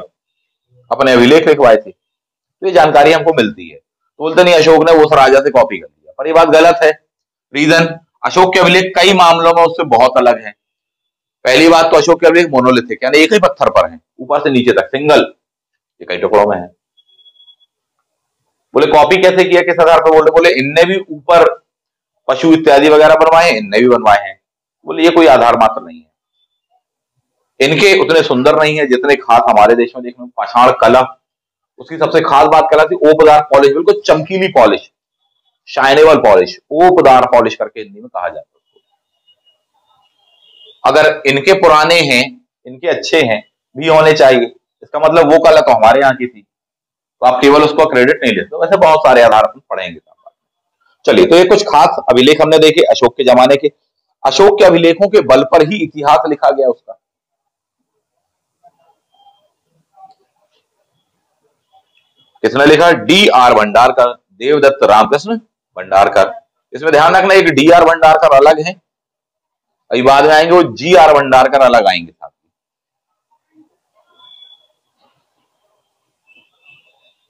अपने अभिलेख लिखवाए थे। तो ये जानकारी हमको मिलती है। तो बोलते नहीं अशोक ने उस राजा से कॉपी कर लिया, पर ये बात गलत है। रीजन, अशोक के अभिलेख कई मामलों में उससे बहुत अलग है। पहली बात तो अशोक के अभिलेख मोनोलिथिक यानी एक ही पत्थर पर है, ऊपर से नीचे तक सिंगल, ये कई टुकड़ों में है। बोले कॉपी कैसे किया, किस आधार पर बोले, बोले इनने भी ऊपर पशु इत्यादि वगैरह बनवाए, इनने भी बनवाए हैं। बोले ये कोई आधार मात्र नहीं है, इनके उतने सुंदर नहीं है जितने खास हमारे देश में देखने में पाषाण कला। उसकी सबसे खास बात कला थी ओपदार पॉलिश, बिल्कुल चमकीली पॉलिश, शाइनेबल पॉलिश, ओपदार पॉलिश करके हिंदी में कहा जाता है। अगर इनके पुराने हैं, इनके अच्छे हैं भी होने चाहिए, इसका मतलब वो कला तो हमारे यहाँ की थी, तो आप केवल उसको क्रेडिट नहीं लेते। वैसे बहुत सारे आधार अपन पढ़ेंगे। चलिए, तो ये कुछ खास अभिलेख हमने देखे अशोक के जमाने के। अशोक के अभिलेखों के बल पर ही इतिहास लिखा गया उसका। किसने लिखा? D.R. भंडारकर, देवदत्त रामकृष्ण भंडारकर। इसमें ध्यान रखना, एक D.R. भंडारकर अलग है, अभी बाद में आएंगे वो G.R. भंडारकर अलग आएंगे साथ में।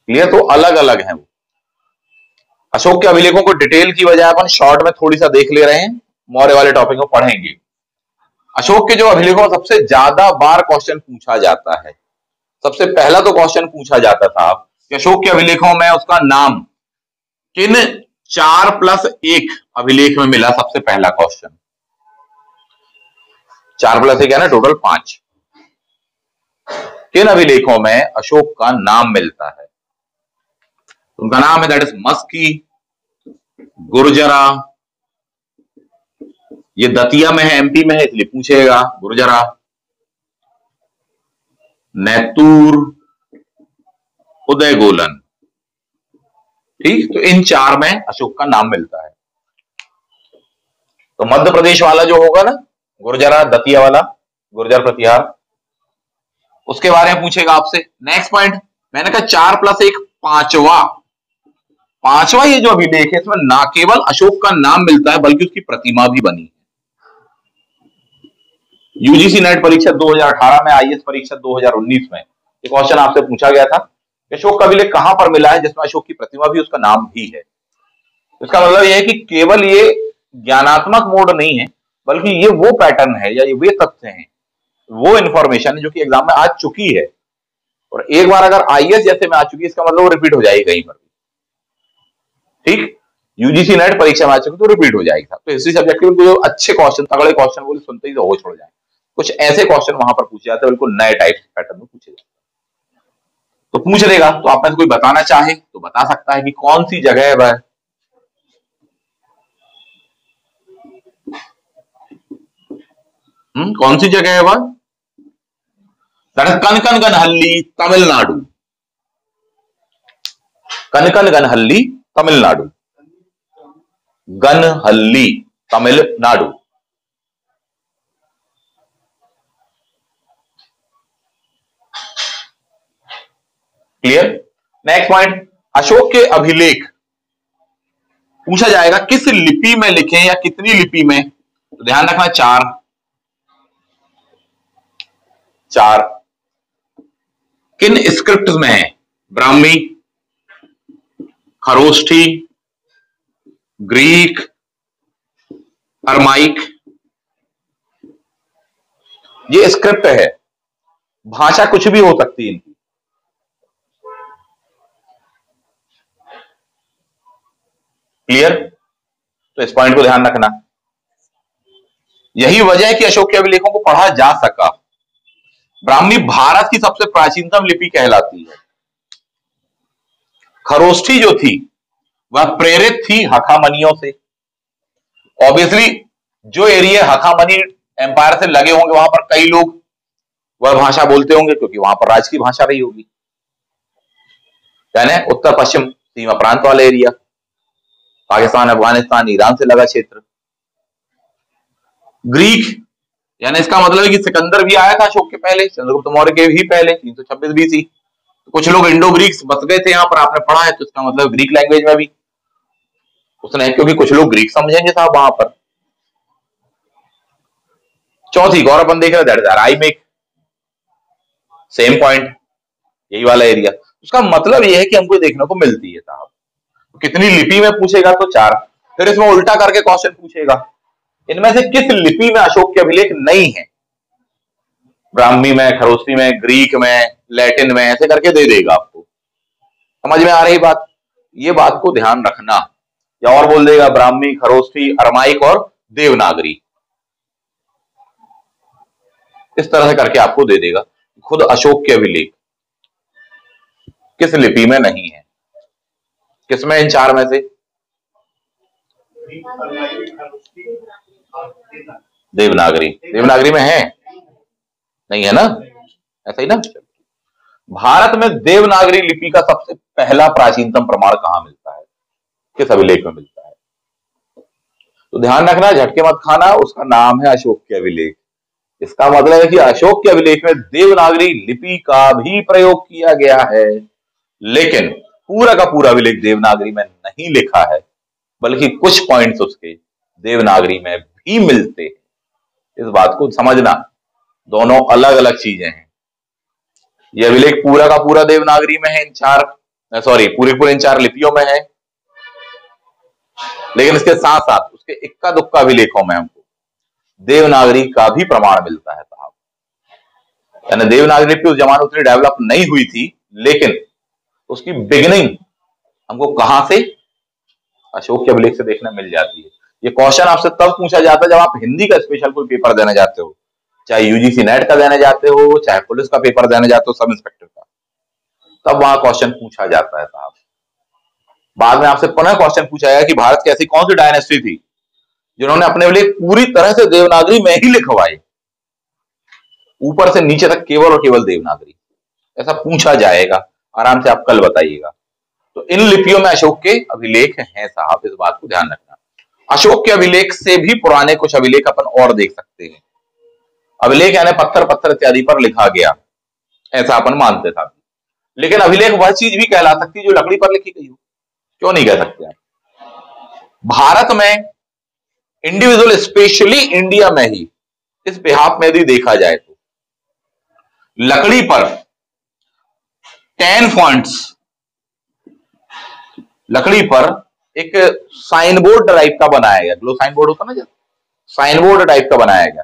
क्लियर? तो अलग अलग है वो। अशोक के अभिलेखों को डिटेल की बजाय अपन शॉर्ट में थोड़ी सा देख ले रहे हैं, मौर्य वाले टॉपिक को पढ़ेंगे। अशोक के जो अभिलेखों में सबसे ज्यादा बार क्वेश्चन पूछा जाता है, सबसे पहला तो क्वेश्चन पूछा जाता था कि अशोक के अभिलेखों में उसका नाम किन 4+1 अभिलेख में मिला। सबसे पहला क्वेश्चन 4+1 है ना, टोटल 5। किन अभिलेखों में अशोक का नाम मिलता है? उनका नाम है दैट इज मस्की, गुर्जरा, ये दतिया में है, एमपी में है इसलिए पूछेगा गुर्जरा, नैतूर, उदयगोलन। ठीक, तो इन 4 में अशोक का नाम मिलता है। तो मध्य प्रदेश वाला जो होगा ना, गुर्जरा दतिया वाला, गुर्जर प्रतिहार, उसके बारे में पूछेगा आपसे। नेक्स्ट पॉइंट मैंने कहा 4+1 पांचवा ये जो अभिलेख है, इसमें ना केवल अशोक का नाम मिलता है बल्कि उसकी प्रतिमा भी बनी है। यूजीसी नेट परीक्षा 2018 में, आईएएस परीक्षा 2019 में ये क्वेश्चन आपसे पूछा गया था, अशोक का अभिलेख कहां पर मिला है जिसमें अशोक की प्रतिमा भी, उसका नाम भी है। इसका मतलब यह है कि केवल ये ज्ञानात्मक मोड नहीं है, बल्कि ये वो पैटर्न है या ये वे तथ्य हैं, वो इंफॉर्मेशन है जो कि एग्जाम में आ चुकी है, और एक बार अगर आईएएस जैसे में आ चुकी है, इसका मतलब वो रिपीट हो जाएगी कहीं पर भी। ठीक, यूजीसी नेट परीक्षा में आ चुकी तो रिपीट हो जाएगी। तो हिस्ट्री सब्जेक्ट के जो अच्छे क्वेश्चन, तगड़े क्वेश्चन बोले सुनते ही तो हो छोड़ जाए, कुछ ऐसे क्वेश्चन वहां पर पूछे जाते हैं, बिल्कुल नए टाइप के पैटर्न में पूछे जाते हैं। तो पूछ लेगा, तो आप में से कोई बताना चाहे तो बता सकता है कि कौन सी जगह है वह। कौन सी जगह है वह? Kanaganahalli, Tamil Nadu. Kanaganahalli, Tamil Nadu, Ganahalli, Tamil Nadu. Clear? Next point, Ashoka के अभिलेख पूछा जाएगा किस लिपि में लिखे या कितनी लिपि में, तो ध्यान रखना 4 किन स्क्रिप्ट में है? Brahmi, Kharosthi, Greek, Aramaic. ये स्क्रिप्ट है, भाषा कुछ भी हो सकती है इनकी। क्लियर? तो इस पॉइंट को ध्यान रखना। यही वजह है कि अशोक के अभिलेखों को पढ़ा जा सका। ब्राह्मी भारत की सबसे प्राचीनतम लिपि कहलाती है। खरोष्ठी जो थी वह प्रेरित थी हखामनियों से। ऑब्वियसली जो एरिया हखामनी एम्पायर से लगे होंगे वहां पर कई लोग वह भाषा बोलते होंगे, क्योंकि वहां पर राज की भाषा रही होगी, यानी उत्तर पश्चिम सीमा प्रांत वाला एरिया, पाकिस्तान, अफगानिस्तान, ईरान से लगा क्षेत्र। ग्रीक यानी इसका मतलब है कि सिकंदर भी आया था अशोक के पहले, चंद्रगुप्त मौर्य के भी पहले, 326 बीसी। तो कुछ लोग इंडो ग्रीक्स बस गए थे यहाँ पर, आपने पढ़ा है, तो इसका मतलब ग्रीक लैंग्वेज में भी उसने, क्योंकि कुछ लोग ग्रीक समझेंगे साहब वहां पर। चौथी गौर अपन देख रहे हैं आई मेक, सेम पॉइंट, यही वाला एरिया। उसका मतलब यह है कि हमको देखने को मिलती है साहब। कितनी लिपि में पूछेगा तो 4। फिर इसमें उल्टा करके क्वेश्चन पूछेगा, इनमें से किस लिपि में अशोक के अभिलेख नहीं है? ब्राह्मी में, खरोष्टी में, ग्रीक में, लैटिन में, ऐसे करके दे देगा आपको। समझ में आ रही बात? ये बात को ध्यान रखना। या और बोल देगा ब्राह्मी, खरोष्टी, अरमाइक और देवनागरी, इस तरह से करके आपको दे देगा। खुद अशोक के अभिलेख किस लिपि में नहीं है? किसमें? इन चार में से देवनागरी। देवनागरी में है? नहीं है ना? ऐसा ही ना। भारत में देवनागरी लिपि का सबसे पहला प्राचीनतम प्रमाण कहां मिलता है? किस अभिलेख में मिलता है? तो ध्यान रखना, झटके मत खाना, उसका नाम है अशोक के अभिलेख। इसका मतलब है कि अशोक के अभिलेख में देवनागरी लिपि का भी प्रयोग किया गया है, लेकिन पूरा का पूरा अभिलेख देवनागरी में नहीं लिखा है, बल्कि कुछ पॉइंट्स उसके देवनागरी में भी मिलते हैं। इस बात को समझना, दोनों अलग अलग चीजें हैं। यह अभिलेख पूरा का पूरा देवनागरी में है, पूरे इन चार लिपियों में है, लेकिन इसके साथ साथ उसके इक्का दुक्का अभिलेखों में हमको देवनागरी का भी प्रमाण मिलता है साहब। यानी देवनागरी लिपि उस जमाने उतनी डेवलप नहीं हुई थी, लेकिन उसकी बिगिनिंग हमको कहां से? अशोक के अभिलेख से देखने मिल जाती है। ये क्वेश्चन आपसे तब पूछा जाता है जब आप हिंदी का स्पेशल कोई पेपर देने जाते हो, चाहे यूजीसी नेट का देने जाते हो, चाहे पुलिस का पेपर देने जाते हो, सब इंस्पेक्टर का, तब वहां क्वेश्चन पूछा जाता है साहब। बाद में आपसे पुनः क्वेश्चन पूछा गया कि भारत की ऐसी कौन सी डायनेस्टी थी जिन्होंने अपने अभिलेख पूरी तरह से देवनागरी में ही लिखवाए, ऊपर से नीचे तक केवल और केवल देवनागरी। ऐसा पूछा जाएगा, आराम से आप कल बताइएगा। तो इन लिपियों में अशोक के अभिलेख हैं साहब, इस बात को ध्यान रखना। अशोक के अभिलेख से भी पुराने कुछ अभिलेख अपन और देख सकते हैं। अभिलेख यानी पत्थर पत्थर इत्यादि पर लिखा गया, ऐसा अपन मानते था, लेकिन अभिलेख वह चीज भी कहला सकती है जो लकड़ी पर लिखी गई हो। क्यों नहीं कह सकते? भारत में इंडिविजुअल, स्पेशली इंडिया में ही, इस बिहाफ में यदि देखा जाए तो लकड़ी पर 10 फॉन्ट्स, लकड़ी पर एक साइन बोर्ड टाइप का बनाया गया, ग्लो साइन बोर्ड होता ना, जब साइन बोर्ड टाइप का बनाया गया,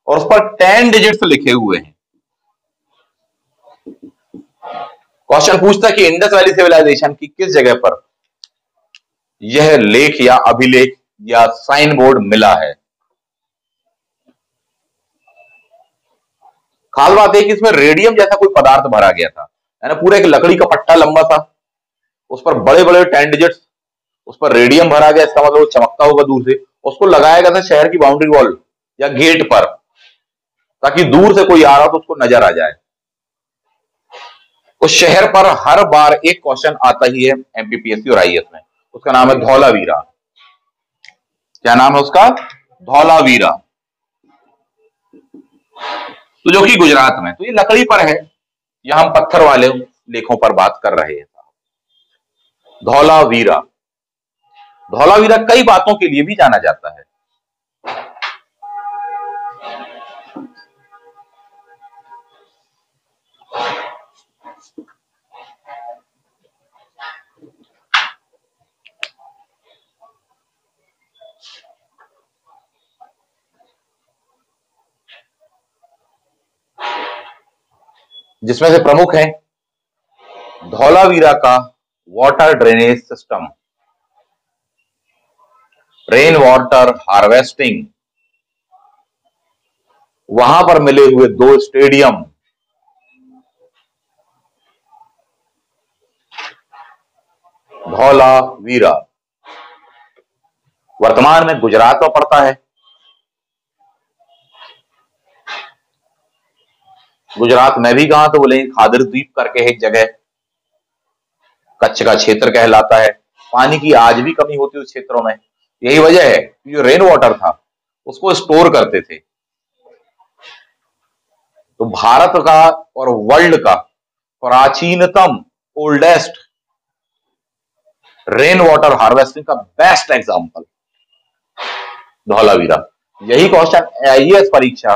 और उस पर 10 डिजिट्स लिखे हुए हैं। क्वेश्चन पूछता कि इंडस वैली सिविलाइजेशन की किस जगह पर यह लेख या अभिलेख या साइन बोर्ड मिला है? खास बात है कि इसमें रेडियम जैसा कोई पदार्थ भरा गया था, यानी पूरा एक लकड़ी का पट्टा लंबा सा, उस पर बड़े बड़े 10 डिजिट्स, उस पर रेडियम भरा गया। इसका मतलब चमकता होगा दूर से। उसको लगाया गया था शहर की बाउंड्री वॉल या गेट पर, ताकि दूर से कोई आ रहा हो तो उसको नजर आ जाए। उस शहर पर हर बार एक क्वेश्चन आता ही है एमपीपीएससी और आईएएस में, उसका नाम है धौलावीरा। क्या नाम है उसका? धौलावीरा। तो जो कि गुजरात में, तो ये लकड़ी पर है, यहां हम पत्थर वाले लेखों पर बात कर रहे हैं। धौलावीरा, धौलावीरा कई बातों के लिए भी जाना जाता है। जिसमें से प्रमुख है धौलावीरा का water drainage system, rain water harvesting, वहां पर मिले हुए 2 स्टेडियम, धौलावीरा वर्तमान में गुजरात में पड़ता है। गुजरात में भी कहां तो बोले, खादर द्वीप करके एक जगह, कच्छ का क्षेत्र कहलाता है। पानी की आज भी कमी होती है उस क्षेत्रों में। यही वजह है कि जो रेन वाटर था उसको स्टोर करते थे। तो भारत का और वर्ल्ड का प्राचीनतम, ओल्डेस्ट रेन वाटर हार्वेस्टिंग का बेस्ट एग्जांपल धौलावीरा। यही क्वेश्चन आईएएस परीक्षा,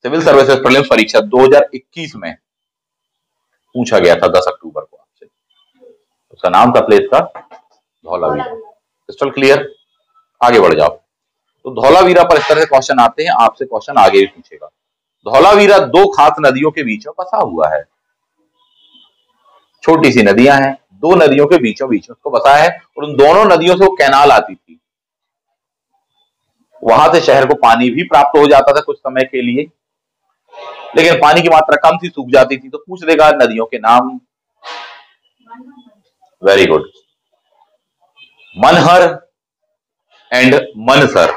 सिविल सर्विसेज प्रीलिम्स परीक्षा 2021 में पूछा गया था 10 अक्टूबर को आपसे। उसका नाम था प्लेस का धौलावीरा। Crystal clear? आगे बढ़ जाओ। तो धौलावीरा पर इस तरह से क्वेश्चन आते हैं, आपसे क्वेश्चन आगे भी पूछेगा। धौलावीरा दो खास नदियों के बीच में बसा हुआ है। छोटी सी नदियां हैं, दो नदियों के बीचों बीच उसको बसा है, और उन दोनों नदियों से वो कैनाल आती थी। वहां से शहर को पानी भी प्राप्त हो जाता था कुछ समय के लिए, लेकिन पानी की मात्रा कम थी, सूख जाती थी। तो पूछ देगा नदियों के नाम। Very good, Manhar and Mansar,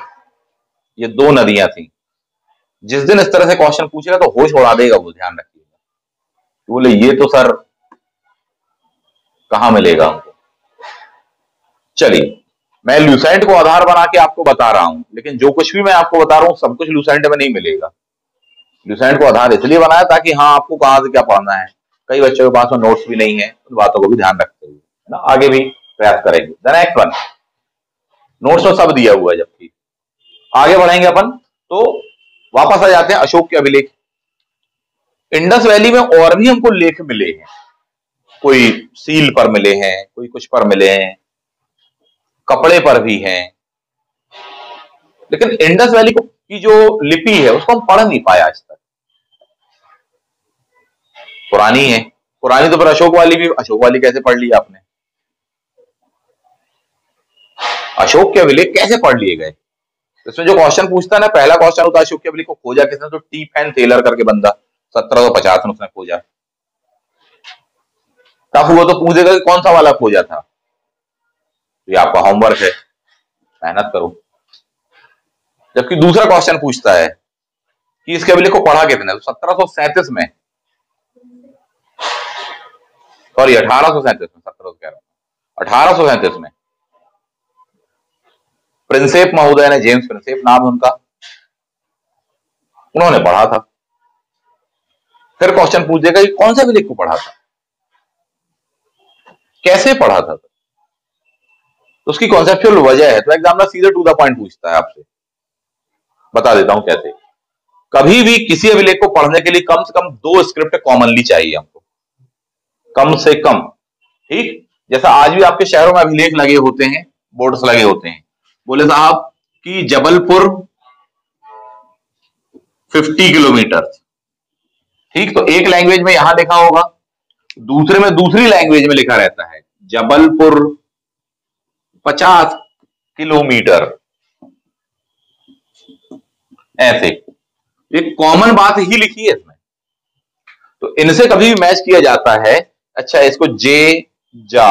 ये दो नदियां थी। जिस दिन इस तरह से क्वेश्चन पूछेगा तो होश उड़ा देगा वो, ध्यान रखिएगा। बोले ये तो सर कहां मिलेगा हमको। चलिए, मैं लूसेंट को आधार बना के आपको बता रहा हूं, लेकिन जो कुछ भी मैं आपको बता रहा हूं सब कुछ लूसेंट में नहीं मिलेगा। लूसेंट को आधार इसलिए बनाया ताकि हाँ आपको कहां से क्या पढ़ना है। कई बच्चों के पास में नोट्स भी नहीं है, उन बातों को भी ध्यान रखते हुए ना आगे भी प्रयास करेंगे। द नेक्स्ट वन, नोट्स में सब दिया हुआ है, जबकि आगे बढ़ेंगे अपन। तो वापस आ जाते हैं अशोक के अभिलेख। इंडस वैली में और भी हमको लेख मिले हैं, कोई सील पर मिले हैं, कोई कुछ पर मिले हैं, कपड़े पर भी हैं, लेकिन इंडस वैली की जो लिपि है उसको हम पढ़ नहीं पाए आज तक। पुरानी है, पुरानी तो फिर अशोक वाली भी, अशोक वाली कैसे पढ़ ली आपने? अशोक के अभिलेख कैसे पढ़ लिए गए? इसमें जो क्वेश्चन पूछता है ना, पहला क्वेश्चन होता है अशोक के अभिलेख को खोजा किसने? तो टी फैन टेलर करके बंदा 1750 में उसने खोजा। टफ हुआ तो पूछेगा कि कौन सा वाला खोजा था। ये आपका होमवर्क है, मेहनत करो। जबकि दूसरा क्वेश्चन पूछता है कि इसके अभिलेख को पढ़ा किसने? तो 1737 में, सॉरी 1837 में, 17 कह रहा हूं, 1837 में प्रिंसेप महोदय ने, जेम्स प्रिंसेप नाम है उनका, उन्होंने पढ़ा था। फिर क्वेश्चन पूछ देगा कि कौन से अभिलेख को पढ़ा था, कैसे पढ़ा था, तो उसकी कॉन्सेप्चुअल वजह है। तो एग्जामिनर सीधे टू द पॉइंट पूछता है आपसे। बता देता हूं कैसे। कभी भी किसी अभिलेख को पढ़ने के लिए कम से कम 2 स्क्रिप्ट कॉमनली चाहिए हमको, कम से कम। ठीक, जैसा आज भी आपके शहरों में अभिलेख लगे होते हैं, बोर्ड्स लगे होते हैं, बोले साहब कि जबलपुर 50 किलोमीटर। ठीक, तो एक लैंग्वेज में यहां लिखा होगा, दूसरे में दूसरी लैंग्वेज में लिखा रहता है जबलपुर 50 किलोमीटर। ऐसे एक कॉमन बात ही लिखी है इसमें, तो इनसे कभी भी मैच किया जाता है। अच्छा, इसको जे जा,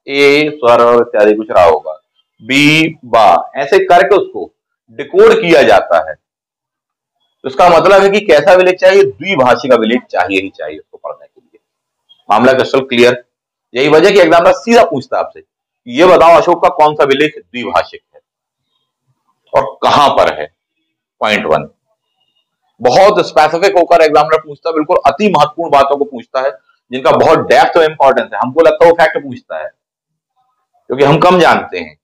ए स्वर इत्यादि कुछ रहा होगा, बी बा, ऐसे करके उसको डिकोड किया जाता है। तो इसका मतलब है कि कैसा अभिलेख चाहिए? द्विभाषिक अभिलेख चाहिए ही चाहिए उसको पढ़ने के लिए। मामला क्रिस्टल क्लियर। यही वजह कि एग्जामिनर सीधा पूछता है आपसे, ये बताओ अशोक का कौन सा अभिलेख द्विभाषिक है और कहां पर है। पॉइंट 1 बहुत स्पेसिफिक होकर एग्जामिनर पूछता है, बिल्कुल अति महत्वपूर्ण बातों को पूछता है जिनका बहुत डेप्थ में इंपॉर्टेंस है। हमको लगता है वो फैक्ट पूछता है क्योंकि हम कम जानते हैं।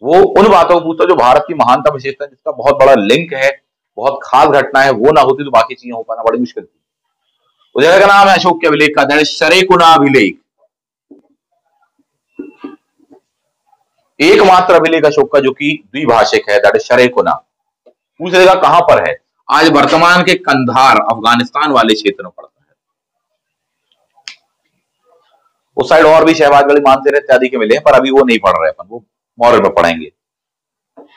वो उन बातों को पूछता है जो भारत की महानता विशेषता, जिसका बहुत बड़ा लिंक है, बहुत खास घटना है, वो ना होती तो बाकी चीजें हो पाना बड़ी मुश्किल थी। उस जगह का नाम है अशोक के अभिलेख का, दैट इज शरेकुना अभिलेख। एकमात्र अभिलेख अशोक का जो कि द्विभाषिक है, दैट इज शरेकुना। पूछ देगा कहां पर है? आज वर्तमान के कंधार, अफगानिस्तान वाले क्षेत्र में पड़ता है। उस साइड और भी शहबाजगढ़ी, मानसेर इत्यादि के मिले हैं, पर अभी वो नहीं पढ़ रहे अपन, वो मॉरल में पढ़ेंगे।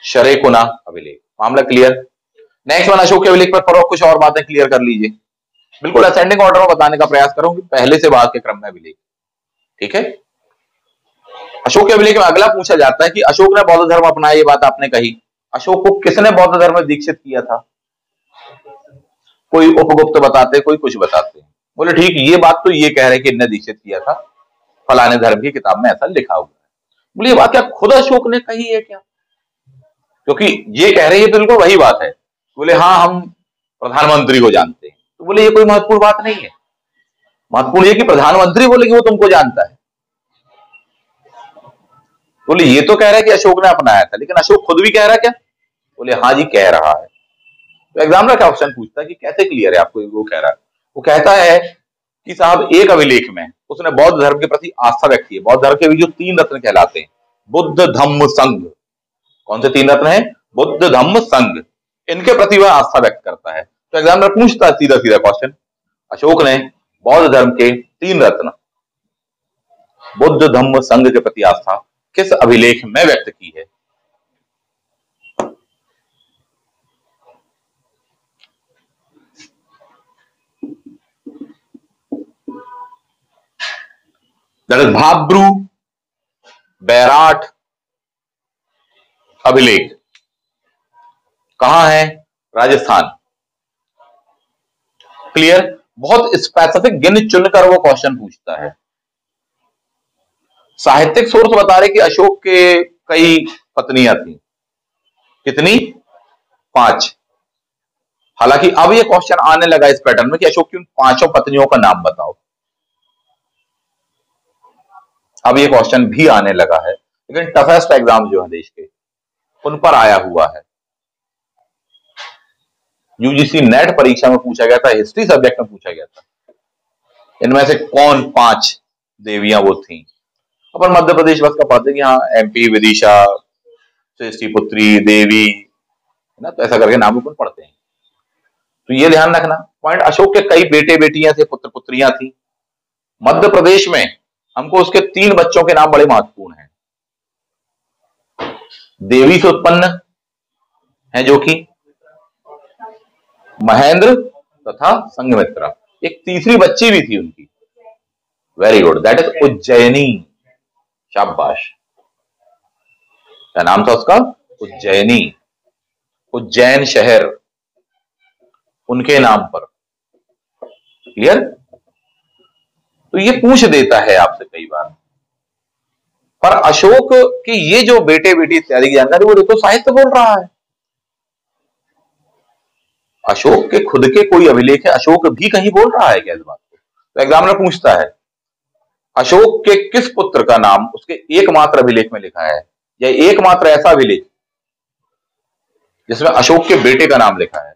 शरेकुना अभिलेख, मामला क्लियर। नेक्स्ट वन, अशोक के अभिलेख पर कुछ और बातें क्लियर कर लीजिए। बिल्कुल असेंडिंग ऑर्डर में बताने का प्रयास करूंगी, पहले से बाद के क्रम में अभिलेख। ठीक है, अशोक के अभिलेख में अगला पूछा जाता है कि अशोक ने बौद्ध धर्म अपनाया, ये बात आपने कही। अशोक को किसने बौद्ध धर्म में दीक्षित किया था? कोई उपगुप्त बताते, कोई कुछ बताते। बोले ठीक, ये बात तो ये कह रहे कि इनने दीक्षित किया था, फलाने धर्म की किताब में ऐसा लिखा हुआ है। बोले ये बात क्या खुद अशोक ने कही है क्या? क्योंकि ये कह रही है, बिल्कुल वही बात है। बोले हाँ, हम प्रधानमंत्री को जानते हैं। तो बोले ये कोई महत्वपूर्ण बात नहीं है, महत्वपूर्ण ये कि प्रधानमंत्री बोले कि वो तुमको जानता है। बोले ये तो कह रहा है कि अशोक ने अपनाया था, लेकिन अशोक खुद भी कह रहा है क्या? बोले हाँ जी, कह रहा है। तो एग्जामिनर क्या क्वेश्चन पूछता है कि कैसे क्लियर है आपको वो कह रहा है? वो कहता है कि साहब एक अभिलेख में उसने बौद्ध धर्म के प्रति आस्था व्यक्त की है। बौद्ध धर्म के भी जो 3 रत्न कहलाते हैं, बुद्ध धम्म संघ। कौन से 3 रत्न हैं? बुद्ध धम्म संघ। इनके प्रति वह आस्था व्यक्त करता है। तो एग्जामिनर पूछता है सीधा सीधा क्वेश्चन, अशोक ने बौद्ध धर्म के 3 रत्न बुद्ध धम्म संघ के प्रति आस्था किस अभिलेख में व्यक्त की है? दैट इज भाब्रू बैराट अभिलेख। कहां है? राजस्थान। क्लियर? बहुत स्पेसिफिक गिन चुनकर वो क्वेश्चन पूछता है। साहित्यिक सोर्स बता रहे कि अशोक के कई पत्नियां थी। कितनी? 5। हालांकि अब ये क्वेश्चन आने लगा इस पैटर्न में कि अशोक की उन 5 पत्नियों का नाम बताओ। अब ये क्वेश्चन भी आने लगा है, लेकिन टफेस्ट एग्जाम जो है देश के उन पर आया हुआ है। यूजीसी नेट परीक्षा में पूछा गया था, हिस्ट्री सब्जेक्ट में पूछा गया था, इनमें से कौन 5 देवियां वो थी। अपन मध्य प्रदेश बस का पढ़ते कि हाँ एमपी विदिशा, श्रेष्ठी पुत्री देवी, है ना, तो ऐसा करके नाम अपन पढ़ते हैं। तो ये ध्यान रखना पॉइंट, अशोक के कई बेटे बेटियां थे, पुत्र पुत्रियां थी। मध्य प्रदेश में हमको उसके 3 बच्चों के नाम बड़े महत्वपूर्ण हैं। देवी से उत्पन्न है जो कि महेंद्र तथा संघमित्रा। एक तीसरी बच्ची भी थी उनकी, very good, that is Ujjaini. शाबाश। क्या नाम था उसका? उज्जैनी। उज्जैन शहर उनके नाम पर। क्लियर? तो ये पूछ देता है आपसे कई बार। पर अशोक के ये जो बेटे बेटी इत्यादि की जानकारी वो देखो साहित्य बोल रहा है। अशोक के खुद के कोई अभिलेख है? अशोक भी कहीं बोल रहा है क्या इस बात को? तो एग्जामिनर पूछता है अशोक के किस पुत्र का नाम उसके एकमात्र अभिलेख में लिखा है, या एकमात्र ऐसा अभिलेख जिसमें अशोक के बेटे का नाम लिखा है,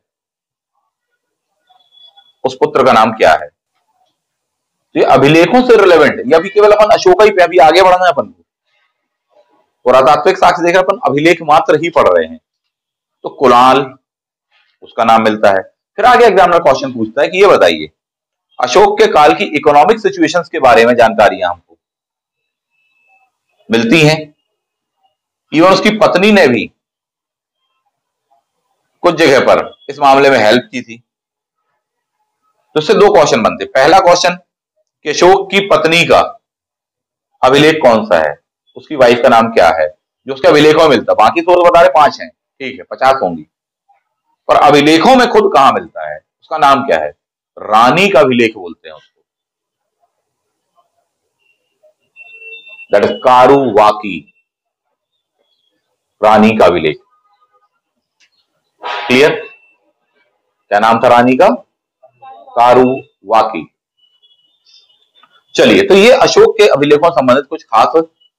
उस पुत्र का नाम क्या है? तो ये अभिलेखों से रिलेवेंट है, या अभी केवल अपन अशोक ही पे अभी आगे बढ़ना है अपन को, पुरातात्विक साक्ष्य देख रहे अपन अभिलेख मात्र ही पढ़ रहे हैं। तो कुणाल उसका नाम मिलता है। फिर आगे एग्जामिनर क्वेश्चन पूछता है कि ये बताइए अशोक के काल की इकोनॉमिक सिचुएशंस के बारे में जानकारियां हमको मिलती हैं। इवन उसकी पत्नी ने भी कुछ जगह पर इस मामले में हेल्प की थी। तो इससे 2 क्वेश्चन बनते। पहला क्वेश्चन कि अशोक की पत्नी का अभिलेख कौन सा है, उसकी वाइफ का नाम क्या है जो उसके अभिलेखों में मिलता। बाकी सोर्स बता रहे 5 हैं, ठीक है 50 होंगी, पर अभिलेखों में खुद कहां मिलता है, उसका नाम क्या है? रानी का अभिलेख बोलते हैं उसको, दैट इज कारुवाकी, रानी का अभिलेख। क्लियर? क्या नाम था रानी का? कारुवाकी। चलिए, तो ये अशोक के अभिलेखों से संबंधित कुछ खास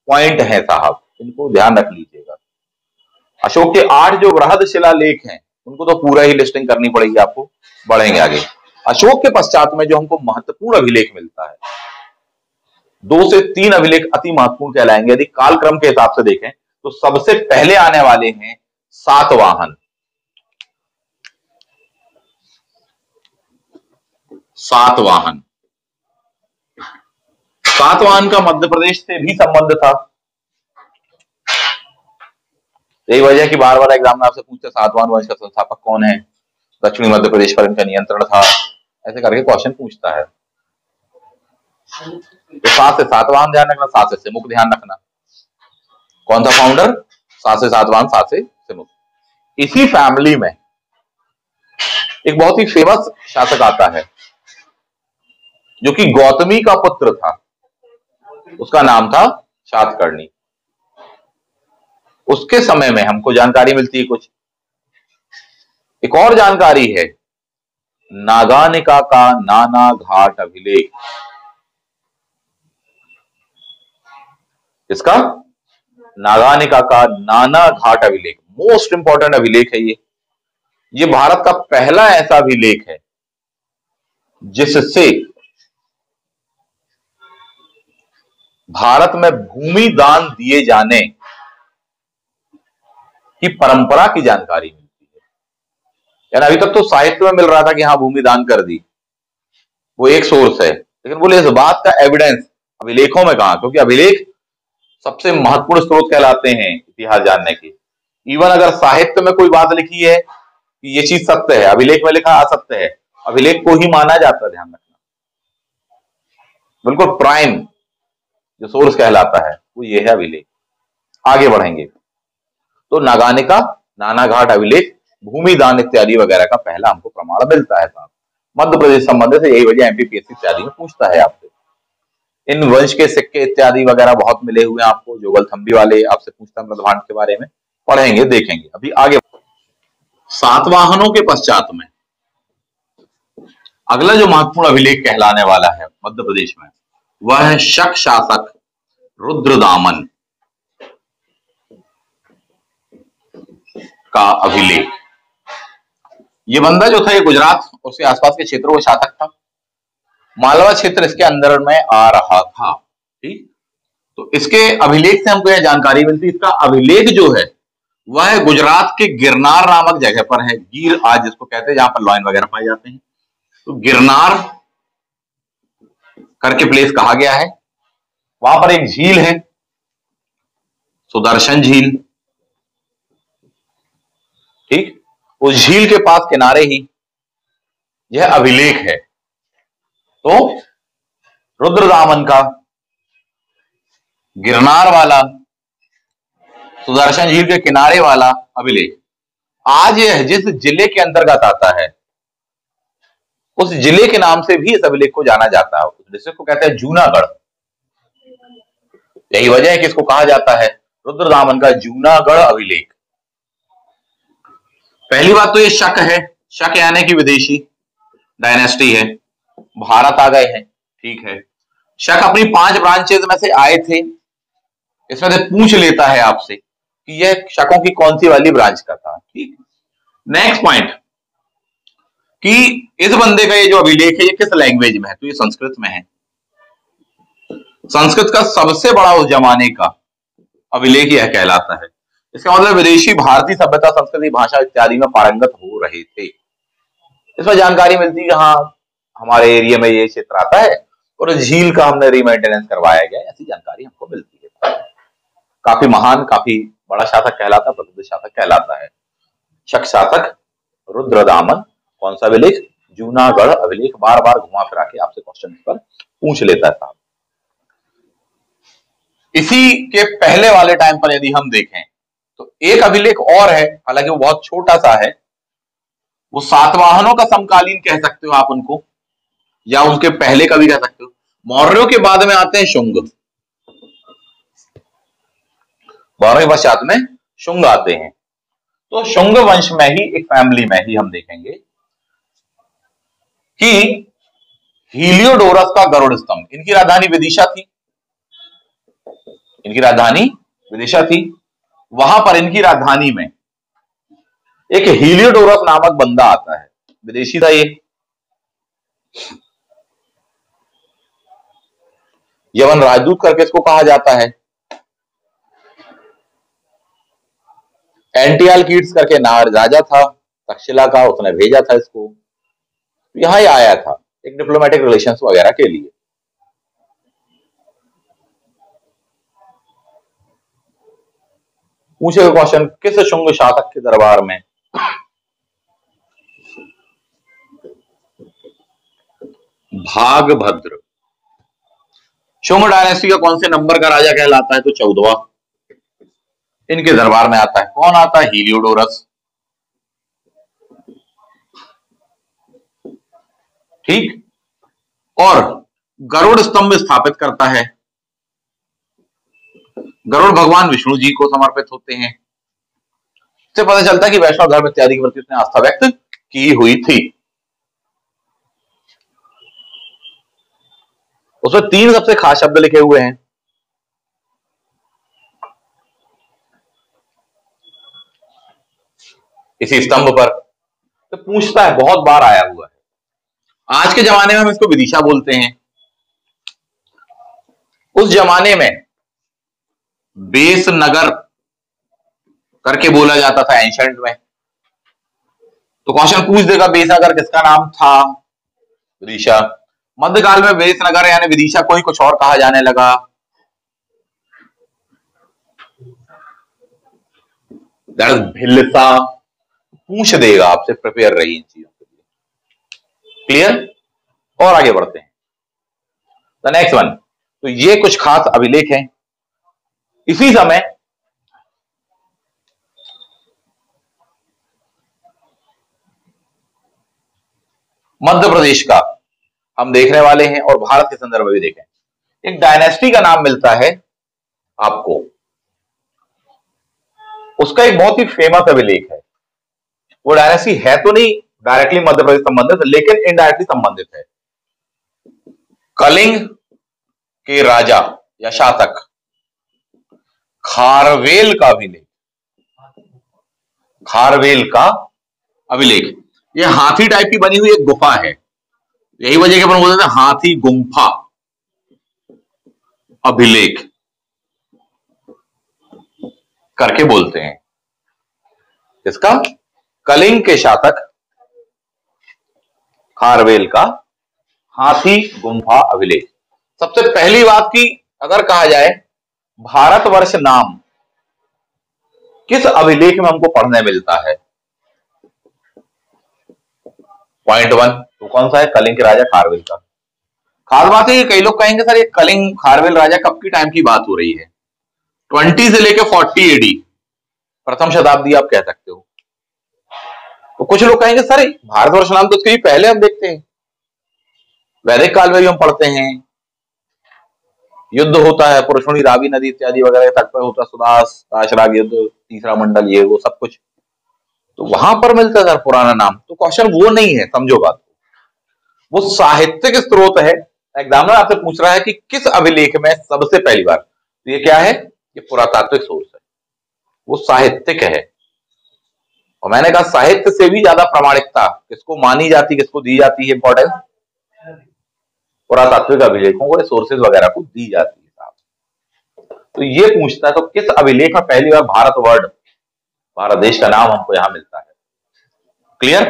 पॉइंट हैं साहब, इनको ध्यान रख लीजिएगा। अशोक के 8 जो बृहद शिलालेख हैं उनको तो पूरा ही लिस्टिंग करनी पड़ेगी आपको, बढ़ेंगे आगे। अशोक के पश्चात में जो हमको महत्वपूर्ण अभिलेख मिलता है, 2 से 3 अभिलेख अति महत्वपूर्ण कहलाएंगे। यदि कालक्रम के हिसाब से देखें तो सबसे पहले आने वाले हैं सातवाहन। सातवाहन का मध्य प्रदेश से भी संबंध था। यही वजह कि बार बार एग्जाम में आपसे पूछते सातवाहन वंश का संस्थापक कौन है, दक्षिणी मध्य प्रदेश पर इनका नियंत्रण था, ऐसे करके क्वेश्चन पूछता है। तो 7 से सातवाहन ध्यान रखना, 7 से सिमुक ध्यान रखना। कौन था फाउंडर? 7 से सातवाहन, 7 से सिमुक। इसी फैमिली में एक बहुत ही फेमस शासक आता है जो कि गौतमी का पुत्र था, उसका नाम था शातकर्णी। उसके समय में हमको जानकारी मिलती है कुछ। एक और जानकारी है नागानिका का नाना घाट अभिलेख। इसका नागानिका का नाना घाट अभिलेख मोस्ट इंपॉर्टेंट अभिलेख है ये भारत का पहला ऐसा अभिलेख है जिससे भारत में भूमि दान दिए जाने की परंपरा की जानकारी मिलती है। यानी अभी तक तो साहित्य में मिल रहा था कि हाँ भूमि दान कर दी, वो एक सोर्स है, लेकिन बोले इस बात का एविडेंस अभिलेखों में कहा, क्योंकि अभिलेख सबसे महत्वपूर्ण स्रोत कहलाते हैं इतिहास जानने के। इवन अगर साहित्य में कोई बात लिखी है कि ये चीज सत्य है, अभिलेख में लिखा असत्य है, अभिलेख को ही माना जाता है। ध्यान रखना, बिल्कुल प्राइम जो सोर्स कहलाता है वो ये है अभिलेख। आगे बढ़ेंगे तो नागानिका, नानाघाट अभिलेख, भूमि दान इत्यादि वगैरह का पहला हमको प्रमाण मिलता है साहब। मध्य प्रदेश संबंधित से यही वजह एमपीपीएससी इत्यादि में पूछता है आपसे। इन वंश के सिक्के इत्यादि वगैरह बहुत मिले हुए हैं आपको, जोगलथंबी वाले आपसे पूछता है मृदभांड के बारे में, पढ़ेंगे देखेंगे। अभी आगे सातवाहनों के पश्चात में अगला जो महत्वपूर्ण अभिलेख कहलाने वाला है मध्य प्रदेश में वह है शक शासक रुद्रदामन का अभिलेख। ये बंदा जो था ये गुजरात और उसके आसपास के क्षेत्रों का शासक था। मालवा क्षेत्र इसके अंदर में आ रहा था। ठीक, तो इसके अभिलेख से हमको यह जानकारी मिलती है। इसका अभिलेख जो है वह है गुजरात के गिरनार नामक जगह पर है। गिर आज जिसको कहते हैं, जहां पर लॉयन वगैरह पाए जाते हैं, तो गिरनार करके प्लेस कहा गया है। वहां पर एक झील है, सुदर्शन झील। ठीक, उस झील के पास किनारे ही यह अभिलेख है। तो रुद्रदामन का गिरनार वाला, सुदर्शन झील के किनारे वाला अभिलेख आज यह जिस जिले के अंतर्गत आता है उस जिले के नाम से भी इस अभिलेख को जाना जाता है। उस डिस्ट्रिक्ट को कहते हैं जूनागढ़। यही वजह है कि इसको कहा जाता है रुद्रदामन का जूनागढ़ अभिलेख। पहली बात तो ये शक है, शक यानी कि विदेशी डायनेस्टी है, भारत आ गए हैं। ठीक है, शक अपनी 5 ब्रांचेज में से आए थे। इसमें से पूछ लेता है आपसे कि यह शकों की कौन सी वाली ब्रांच का था। ठीक, नेक्स्ट पॉइंट कि इस बंदे का ये जो अभिलेख है ये किस लैंग्वेज में है, तो ये संस्कृत में है। संस्कृत का सबसे बड़ा उस जमाने का अभिलेख यह कहलाता है। इसका मतलब विदेशी भारतीय सभ्यता, संस्कृति, भाषा इत्यादि में पारंगत हो रहे थे। इसमें जानकारी मिलती है कि हाँ हमारे एरिया में ये क्षेत्र आता है और झील का हमने रीमेंटेनेंस करवाया गया, ऐसी जानकारी हमको मिलती है। काफी महान, काफी बड़ा शासक कहलाता, प्रसिद्ध शासक कहलाता है शक शासक रुद्रदामन। कौन सा अभिलेख? जूनागढ़ अभिलेख। बार बार घुमा फिरा के आपसे क्वेश्चन पर पूछ लेता है साहब। इसी के पहले वाले टाइम पर यदि हम देखें तो एक अभिलेख और है, हालांकि वो बहुत छोटा सा है। वो सातवाहनों का समकालीन कह सकते हो आप उनको, या उनके पहले का भी कह सकते हो। मौर्यों के बाद में आते हैं शुंग। मौर्यों के पश्चात में शुंग आते हैं। तो शुंग वंश में ही एक फैमिली में ही हम देखेंगे कि हीलियोडोरस का गरुड़ स्तंभ, इनकी राजधानी विदिशा थी। इनकी राजधानी विदिशा थी। वहां पर इनकी राजधानी में एक हीलियोडोरस नामक बंदा आता है, विदेशी था ये। यवन राजदूत करके इसको कहा जाता है। एंटियालकीड्स करके नार राजा था तक्षशिला का, उसने भेजा था इसको, यहां ही आया था एक डिप्लोमेटिक रिलेशंस वगैरह के लिए। पूछेगा क्वेश्चन, किस शुंग शासक के दरबार में भागभद्र, शुंग डायनेस्टी का कौन से नंबर का राजा कहलाता है? तो 14वां इनके दरबार में आता है। कौन आता है? हीलियोडोरस। ठीक, और गरुड़ स्तंभ स्थापित करता है। गरुड़ भगवान विष्णु जी को समर्पित होते हैं। इससे पता चलता है कि वैष्णव धर्म इत्यादि के प्रति उसने आस्था व्यक्त की हुई थी। उसमें 3 सबसे खास शब्द लिखे हुए हैं। इसी स्तंभ पर तो पूछता है, बहुत बार आया हुआ है। आज के जमाने में हम इसको विदिशा बोलते हैं। उस जमाने में बेस नगर करके बोला जाता था एंशंट में। तो क्वेश्चन पूछ देगा बेसागर किसका नाम था? विदिशा। मध्यकाल में वेशनगर यानी विदिशा को ही कुछ और कहा जाने लगा। भिल्सा। पूछ देगा आपसे, प्रिपेयर रही इन चीजों के लिए। क्लियर? और आगे बढ़ते हैं। The next one. तो ये कुछ खास अभिलेख हैं। इसी समय मध्य प्रदेश का हम देखने वाले हैं और भारत के संदर्भ में भी देखें। एक डायनेस्टी का नाम मिलता है आपको, उसका एक बहुत ही फेमस अभिलेख है। वो डायनेस्टी है तो नहीं डायरेक्टली मध्य प्रदेश संबंधित, लेकिन इनडायरेक्टली संबंधित है। कलिंग के राजा या शासक खारवेल का अभिलेख। खारवेल का अभिलेख। यह हाथी टाइप की बनी हुई एक गुफा है। यही वजह के अपन बोलते हैं हाथी गुम्फा अभिलेख करके बोलते हैं। इसका कलिंग के शासक खारवेल का हाथी गुम्फा अभिलेख। सबसे पहली बात की अगर कहा जाए भारतवर्ष नाम किस अभिलेख में हमको पढ़ने मिलता है? Point one. तो कौन सा है? कलिंग के राजा खारवेल का। खास बात है कि कई लोग कहेंगे सर ये कलिंग खारवेल राजा कब की टाइम की बात हो रही है? 20 से लेकर 40 एडी, प्रथम शताब्दी आप कह सकते हो। तो कुछ लोग कहेंगे सर भारतवर्ष नाम तो उसके भी पहले हम देखते हैं, वैदिक काल में भी हम पढ़ते हैं, युद्ध होता है पुरुषोणी रावी नदी इत्यादि वगैरह तट पर होता, सुदास ताशराग युद्ध, तीसरा मंडल, ये वो सब कुछ तो वहां पर मिलता है सर पुराना नाम। तो क्वेश्चन वो नहीं है, समझो बात, वो साहित्यिक स्रोत है। एग्जामिनर आपसे पूछ रहा है कि किस अभिलेख में सबसे पहली बार। तो ये क्या है? ये पुरातात्विक सोर्स है, वो साहित्यिक है। और मैंने कहा साहित्य से भी ज्यादा प्रामाणिकता किसको मानी जाती, किसको दी जाती है इंपॉर्टेंस? पुरातात्विक अभिलेखों को, सोर्सेज वगैरह को दी जाती है साहब। तो ये पूछता है तो किस अभिलेख में पहली बार भारतवर्ष, भारत देश का नाम हमको यहां मिलता है? क्लियर?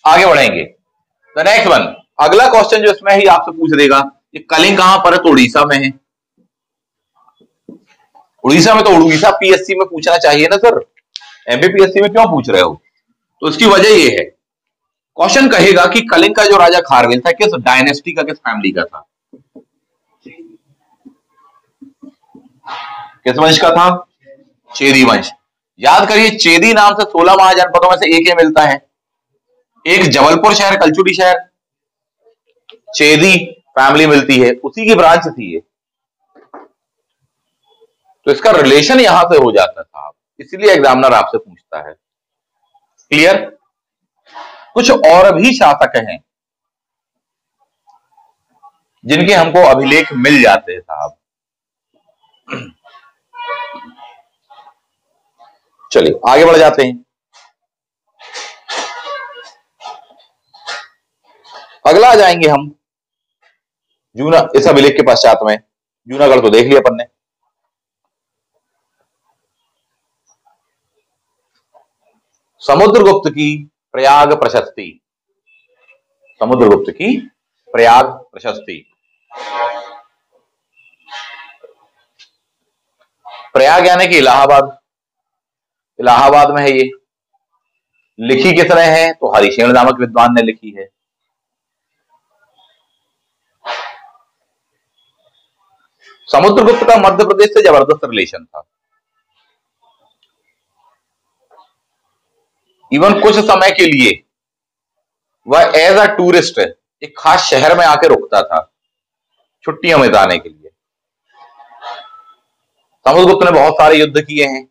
आगे बढ़ेंगे। The next one. अगला क्वेश्चन जो इसमें ही आपसे पूछ देगा कि कलिंग कहां पर है? तो उड़ीसा में है। उड़ीसा में, तो उड़ीसा पीएससी में पूछना चाहिए ना सर, एमपीपीएससी में क्यों पूछ रहे हो? तो इसकी वजह ये है, क्वेश्चन कहेगा कि कलिंग का जो राजा खारवेल था किस डायनेस्टी का, किस फैमिली का था? किस वंश का था? चेदी वंश। याद करिए चेदी नाम से 16 महाजनपदों में से एक ही मिलता है। एक जबलपुर शहर, कलचुड़ी शहर, चेदी फैमिली मिलती है, उसी की ब्रांच थी ये। तो इसका रिलेशन यहां से हो जाता था, इसलिए एग्जामिनर आपसे पूछता है। क्लियर? कुछ और भी शासक हैं जिनके हमको अभिलेख मिल जाते हैं साहब। चलिए आगे बढ़ जाते हैं। अगला आ जाएंगे हम जूना, इस अभिलेख के पश्चात में जूनागढ़ तो देख लिया अपन ने। समुद्रगुप्त की प्रयाग प्रशस्ति। समुद्रगुप्त की प्रयाग प्रशस्ति। प्रयाग यानी कि इलाहाबाद, इलाहाबाद में है ये। लिखी किसने है? तो हरिशेन नामक विद्वान ने लिखी है। समुद्रगुप्त का मध्य प्रदेश से जबरदस्त रिलेशन था। इवन कुछ समय के लिए वह एज अ टूरिस्ट एक खास शहर में आके रुकता था छुट्टियों में जाने के लिए। समुद्रगुप्त ने बहुत सारे युद्ध किए हैं,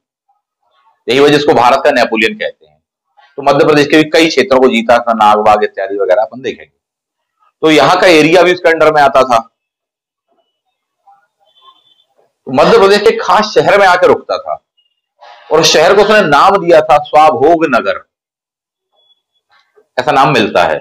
यही वजह इसको भारत का नेपोलियन कहते हैं। तो मध्य प्रदेश के भी कई क्षेत्रों को जीता था, नागबाग इत्यादि वगैरह अपन देखेंगे। तो यहाँ का एरिया भी उसके अंडर में आता था। तो मध्य प्रदेश के खास शहर में आकर रुकता था और उस शहर को उसने नाम दिया था स्वाभोग नगर, ऐसा नाम मिलता है।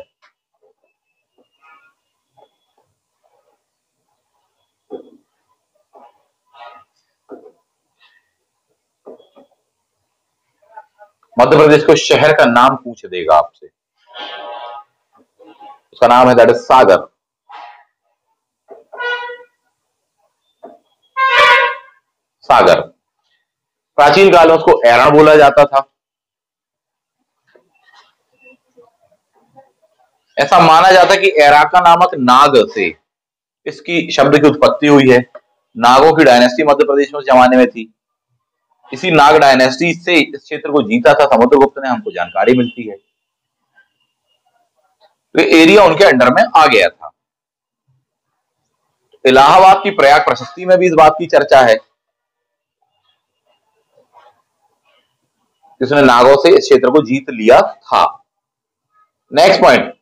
मध्य प्रदेश को शहर का नाम पूछ देगा आपसे, उसका नाम है दैट इज सागर। सागर। प्राचीन काल में उसको ऐरण बोला जाता था। ऐसा माना जाता है कि एराका नामक नाग से इसकी शब्द की उत्पत्ति हुई है। नागों की डायनेस्टी मध्य प्रदेश में उस जमाने में थी। इसी नाग डायनेस्टी से इस क्षेत्र को जीता था समुद्रगुप्त ने, हमको जानकारी मिलती है। तो एरिया उनके अंडर में आ गया था। इलाहाबाद की प्रयाग प्रशस्ति में भी इस बात की चर्चा है कि उसने नागों से इस क्षेत्र को जीत लिया था। नेक्स्ट पॉइंट,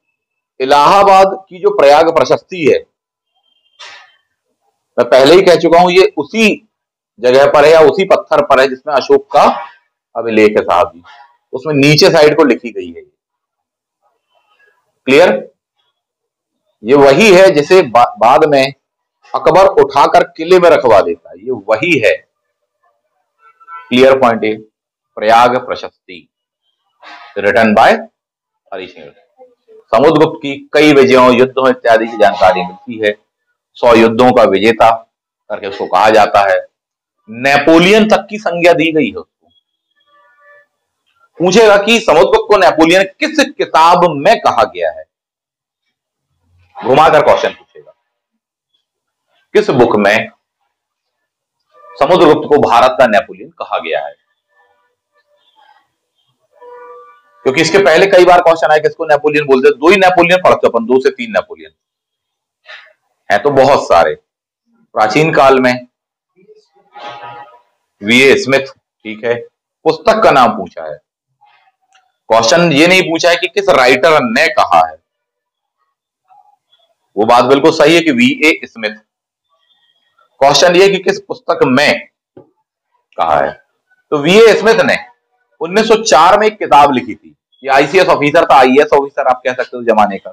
इलाहाबाद की जो प्रयाग प्रशस्ति है, मैं पहले ही कह चुका हूं, ये उसी जगह पर है या उसी पत्थर पर है जिसमें अशोक का अभिलेख है साहब जी। उसमें नीचे साइड को लिखी गई है। क्लियर? ये वही है जिसे बाद में अकबर उठाकर किले में रखवा देता है, ये वही है। क्लियर पॉइंट है। प्रयाग प्रशस्ति रिटन बाय हरिशंकर। समुद्रगुप्त की कई विजयों, युद्धों इत्यादि की जानकारी मिलती है। 100 युद्धों का विजेता करके उसको कहा जाता है। नेपोलियन तक की संज्ञा दी गई है उसको। पूछेगा कि समुद्रगुप्त को नेपोलियन किस किताब में कहा गया है, घुमाकर क्वेश्चन पूछेगा। किस बुक में समुद्रगुप्त को भारत का नेपोलियन कहा गया है? क्योंकि इसके पहले कई बार क्वेश्चन आए किसको नेपोलियन बोलते हैं। 2 ही नेपोलियन पढ़ते अपन, 2 से 3 नेपोलियन है तो बहुत सारे। प्राचीन काल में वीए स्मिथ, ठीक है, पुस्तक का नाम पूछा है। क्वेश्चन ये नहीं पूछा है कि किस राइटर ने कहा है। वो बात बिल्कुल सही है कि वीए स्मिथ। क्वेश्चन ये कि किस पुस्तक में कहा है। तो वीए स्मिथ ने 1904 में एक किताब लिखी थी। ये आईसीएस ऑफिसर था, आईएएस ऑफिसर आप कह सकते हो जमाने का।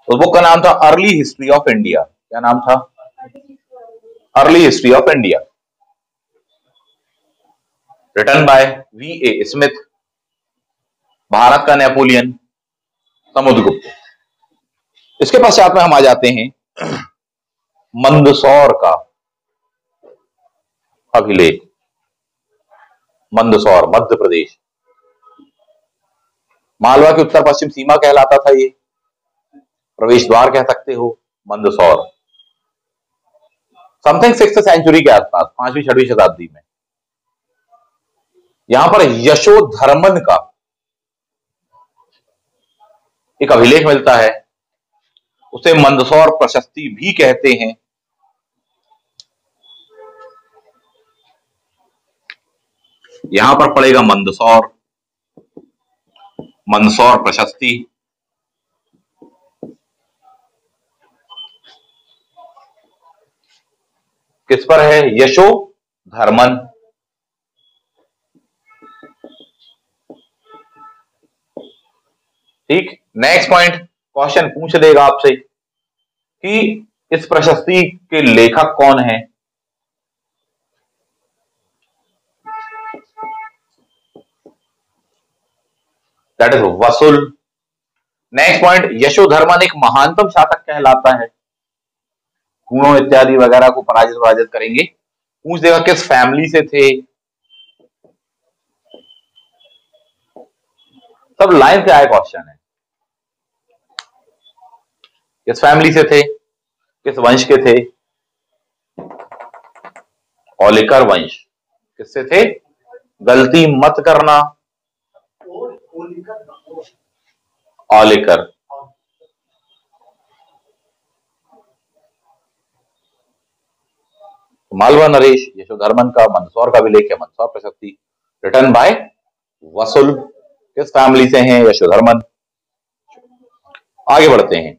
उस बुक का नाम था अर्ली हिस्ट्री ऑफ इंडिया। क्या नाम था? Early history of India, written by V A Smith. Bharat का नेपोलियन समुद्रगुप्त। इसके पश्चात में हम आ जाते हैं मंदसौर का अभिलेख। मंदसौर मध्य प्रदेश, मालवा की उत्तर पश्चिम सीमा कहलाता था। ये प्रवेश द्वार कह सकते हो मंदसौर। समथिंग 6th सेंचुरी के आसपास, 5वीं 6वीं शताब्दी में यहां पर यशोधर्मन का एक अभिलेख मिलता है। उसे मंदसौर प्रशस्ति भी कहते हैं। यहां पर पड़ेगा मंदसौर, मंदसौर प्रशस्ति। किस पर है? यशोधर्मन। ठीक। नेक्स्ट पॉइंट, क्वेश्चन पूछ देगा आपसे कि इस प्रशस्ति के लेखक कौन है। दैट इज वसुल। नेक्स्ट पॉइंट, यशोधर्मन एक महानतम शासक कहलाता है। गुणों इत्यादि वगैरह को पराजित करेंगे। पूछ देगा किस फैमिली से थे। सब लाइन से आए क्वेश्चन है। किस फैमिली से थे, किस वंश के थे? ओलिकर वंश। किससे थे? गलती मत करना, ओलिकर। मालवा नरेश यशोधर्मन का मंदसौर का अभिलेख है मंदसौर प्रशस्ति, रिटन बाय वसुल। किस फैमिली से हैं? यशोधर्मन। आगे बढ़ते हैं।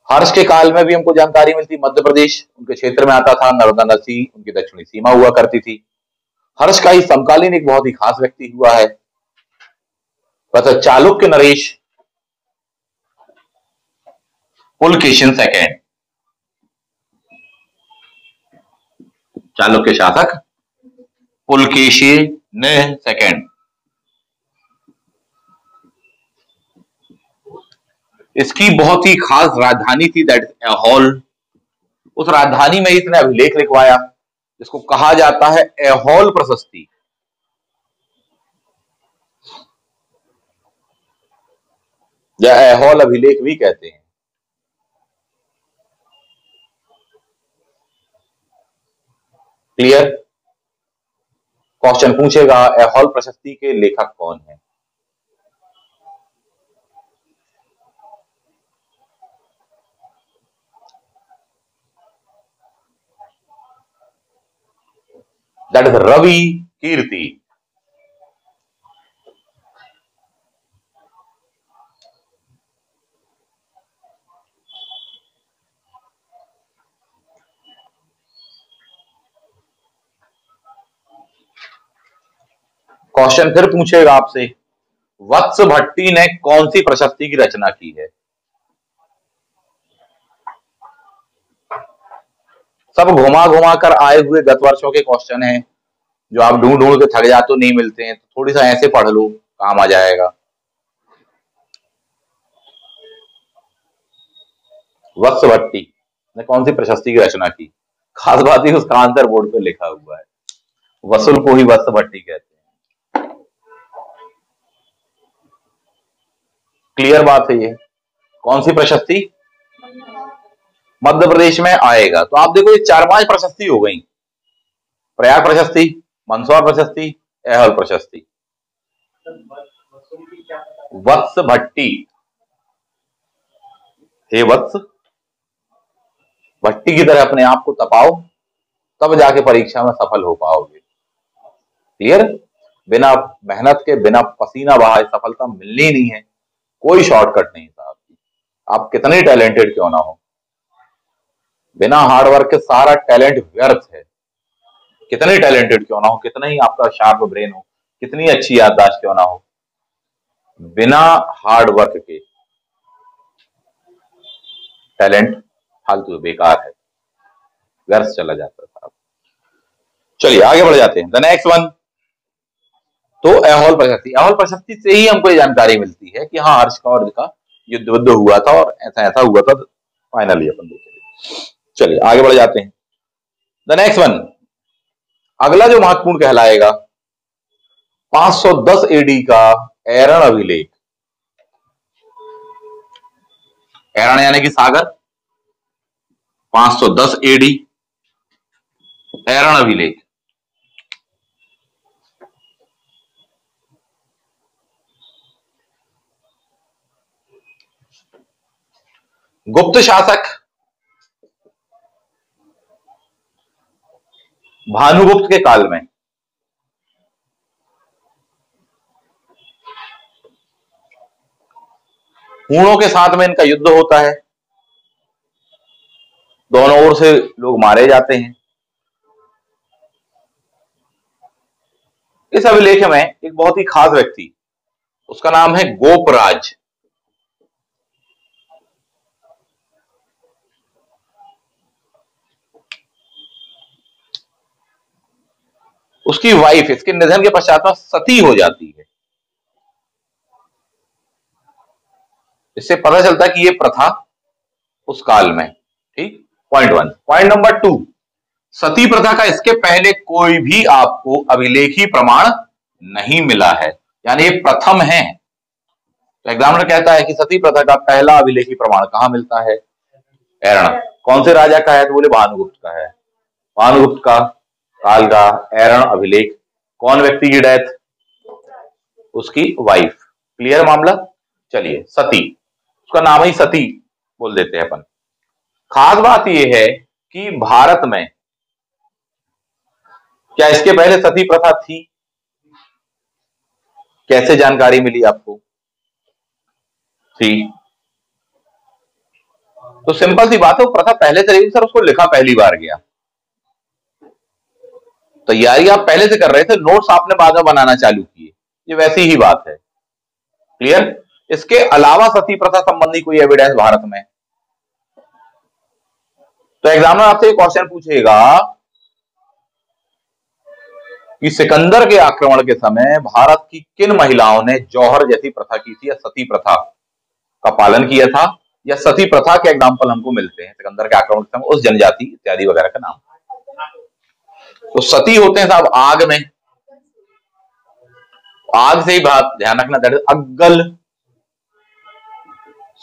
हर्ष के काल में भी हमको जानकारी मिलती, मध्य प्रदेश उनके क्षेत्र में आता था। नर्मदा नदी उनकी दक्षिणी सीमा हुआ करती थी। हर्ष का ही समकालीन एक बहुत ही खास व्यक्ति हुआ है चालुक्य नरेश पुलकेशिन सेकेंड। चालुक्य शासक पुलकेशी सेकेंड। इसकी बहुत ही खास राजधानी थी, दैट इज ऐहोल। उस राजधानी में इसने अभिलेख लिखवाया जिसको कहा जाता है ऐहोल प्रशस्ति। या ऐहोल अभिलेख भी कहते हैं। क्लियर? क्वेश्चन पूछेगा ऐहोल प्रशस्ति के लेखक कौन है। That is Ravi Kirti. Question फिर पूछेगा आपसे, वत्स भट्टी ने कौन सी प्रशस्ति की रचना की है। सब घुमा घुमा कर आए हुए गत वर्षों के क्वेश्चन हैं, जो आप ढूंढ ढूंढ के थक जाते हो, नहीं मिलते हैं, तो थोड़ी सा ऐसे पढ़ लो, काम आ जाएगा। वत्स भट्टी ने कौन सी प्रशस्ति की रचना की। खास बात है उसका आंसर बोर्ड पर लिखा हुआ है, वसुल को ही वत्स भट्टी कहते हैं। क्लियर बात है ये। कौन सी प्रशस्ति? मध्य प्रदेश में आएगा। तो आप देखो ये 4-5 प्रशस्ति हो गई, प्रयाग प्रशस्ति, मंदसौर प्रशस्ति, ऐहोल प्रशस्ति। वत्स भट्टी, हे वत्स, भट्टी की तरह अपने आप को तपाओ, तब जाके परीक्षा में सफल हो पाओगे। क्लियर? बिना मेहनत के, बिना पसीना बहाए सफलता मिलनी नहीं है। कोई शॉर्टकट नहीं था आपकी, आप कितने टैलेंटेड क्यों ना हो, बिना हार्डवर्क के सारा टैलेंट व्यर्थ है। कितने टैलेंटेड क्यों ना हो, कितना ही आपका शार्प ब्रेन हो, कितनी अच्छी याददाश्त क्यों ना हो, बिना हार्डवर्क के टैलेंट फालतू बेकार है, व्यर्थ चला जाता था। चलिए आगे बढ़ जाते हैं। द नेक्स्ट वन, तो ऐहोल प्रशस्ति। ऐहोल प्रशस्ति से ही हमको ये जानकारी मिलती है कि हाँ हर्ष कौर का युद्ध हुआ था और ऐसा ऐसा हुआ था। फाइनली अपन देखेंगे। चलिए आगे बढ़ जाते हैं। द नेक्स्ट वन, अगला जो महत्वपूर्ण कहलाएगा, 510 एडी का एरन अभिलेख। एरन यानी कि सागर, 510 एडी एरन अभिलेख। गुप्त शासक भानुगुप्त के काल में हूणों के साथ में इनका युद्ध होता है, दोनों ओर से लोग मारे जाते हैं। इस अभिलेख में एक बहुत ही खास व्यक्ति, उसका नाम है गोपराज। उसकी वाइफ इसके निधन के पश्चात में सती हो जाती है। इससे पता चलता कि यह प्रथा उस काल में, ठीक, पॉइंट 1। पॉइंट नंबर 2, सती प्रथा का इसके पहले कोई भी आपको अभिलेखी प्रमाण नहीं मिला है, यानी ये प्रथम है। तो एग्जामिनर कहता है कि सती प्रथा का पहला अभिलेखी प्रमाण कहां मिलता है? एरण। कौन से राजा का है? तो बोले भानुगुप्त का है। भानुगुप्त का काल का एरण अभिलेख। कौन व्यक्ति की डेथ? उसकी वाइफ। क्लियर मामला? चलिए, सती, उसका नाम ही सती बोल देते हैं अपन। खास बात यह है कि भारत में क्या इसके पहले सती प्रथा थी? कैसे जानकारी मिली आपको? थी। तो सिंपल सी बात है, वो प्रथा पहले से रही, सर उसको लिखा पहली बार गया। तैयारी आप पहले से कर रहे थे, नोट्स आपने बाद में बनाना चालू किए, ये वैसी ही बात है। क्लियर? इसके अलावा सती प्रथा संबंधी कोई एविडेंस भारत में? तो एग्जामिनर आपसे एक क्वेश्चन पूछेगा कि सिकंदर के आक्रमण के समय भारत की किन महिलाओं ने जौहर जैसी प्रथा की थी या सती प्रथा का पालन किया था, या सती प्रथा के एग्जाम्पल हमको मिलते हैं सिकंदर के आक्रमण के समय उस जनजाति इत्यादि वगैरह का नाम। तो सती होते हैं साहब आग में, आग से ही बात ध्यान रखना, दैट इज अग्गल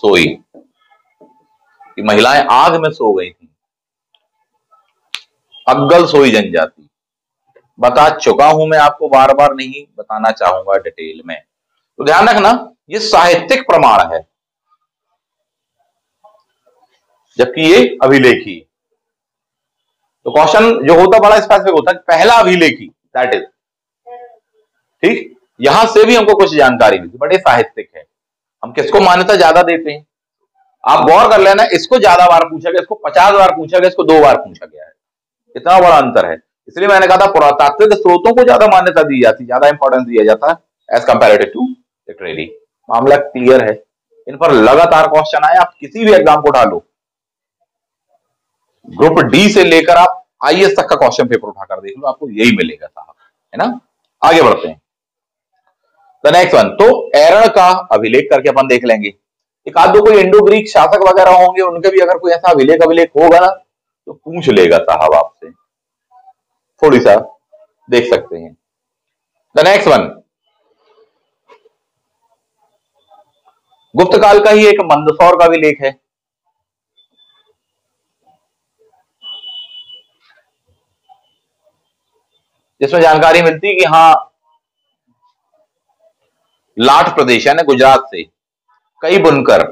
सोई, कि महिलाएं आग में सो गई थी, अग्गल सोई जनजाति। बता चुका हूं मैं आपको, बार बार नहीं बताना चाहूंगा डिटेल में। तो ध्यान रखना ये साहित्यिक प्रमाण है, जबकि ये अभिलेखी। तो क्वेश्चन जो होता बड़ा स्पेसिफिक होता है, पहला अभिलेखी, दैट इज ठीक। यहां से भी हमको कुछ जानकारी मिलती, बट ये साहित्यिक है। हम किसको मान्यता ज्यादा देते हैं, आप गौर कर लेना, इसको ज्यादा बार पूछा गया, इसको 50 बार पूछा गया, इसको 2 बार पूछा गया है, इतना बड़ा अंतर है। इसलिए मैंने कहा था पुरातात्विक स्रोतों को ज्यादा मान्यता दी जाती, ज्यादा इंपॉर्टेंस दिया जाता है एज कंपेरेटिव टू लिटरेरी। मामला क्लियर है, इन पर लगातार क्वेश्चन आए, आप किसी भी एग्जाम को डालो, ग्रुप डी से लेकर आप आईएएस तक का क्वेश्चन पेपर उठाकर देख लो, आपको यही मिलेगा साहब, है ना। आगे बढ़ते हैं, द नेक्स्ट वन। तो एरण का अभिलेख करके अपन देख लेंगे, एक आध दो कोई इंडो ग्रीक शासक वगैरह होंगे, उनके भी अगर कोई ऐसा अभिलेख होगा ना तो पूछ लेगा साहब आपसे, थोड़ी सा देख सकते हैं। द नेक्स्ट वन, गुप्त काल का ही एक मंदसौर का अभिलेख है, जिसमें जानकारी मिलती है कि हाँ लाट प्रदेश यानी गुजरात से कई बुनकर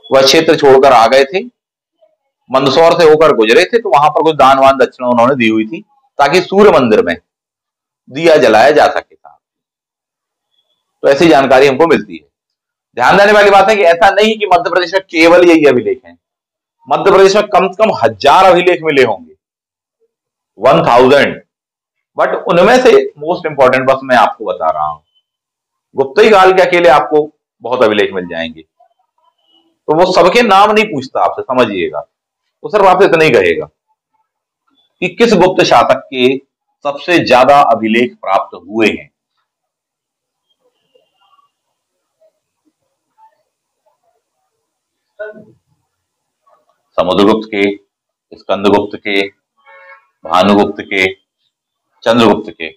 वह क्षेत्र छोड़कर आ गए थे, मंदसौर से होकर गुजरे थे, तो वहां पर कुछ दान वान दक्षिणा उन्होंने दी हुई थी ताकि सूर्य मंदिर में दिया जलाया जा सके था। तो ऐसी जानकारी हमको मिलती है। ध्यान देने वाली बात है कि ऐसा नहीं कि मध्य प्रदेश में केवल यही अभिलेख हैं, मध्य प्रदेश में कम से कम 1000 अभिलेख मिले होंगे, 1000, बट उनमें से मोस्ट इंपॉर्टेंट बस मैं आपको बता रहा हूं। गुप्त काल के अकेले आपको बहुत अभिलेख मिल जाएंगे, तो वो सबके नाम नहीं पूछता आपसे, समझिएगा, वो सिर्फ आपसे इतना ही कहेगा कि किस गुप्त शासक के सबसे ज्यादा अभिलेख प्राप्त हुए हैं। समुद्रगुप्त के, स्कंदगुप्त के, भानुगुप्त के, चंद्रगुप्त के,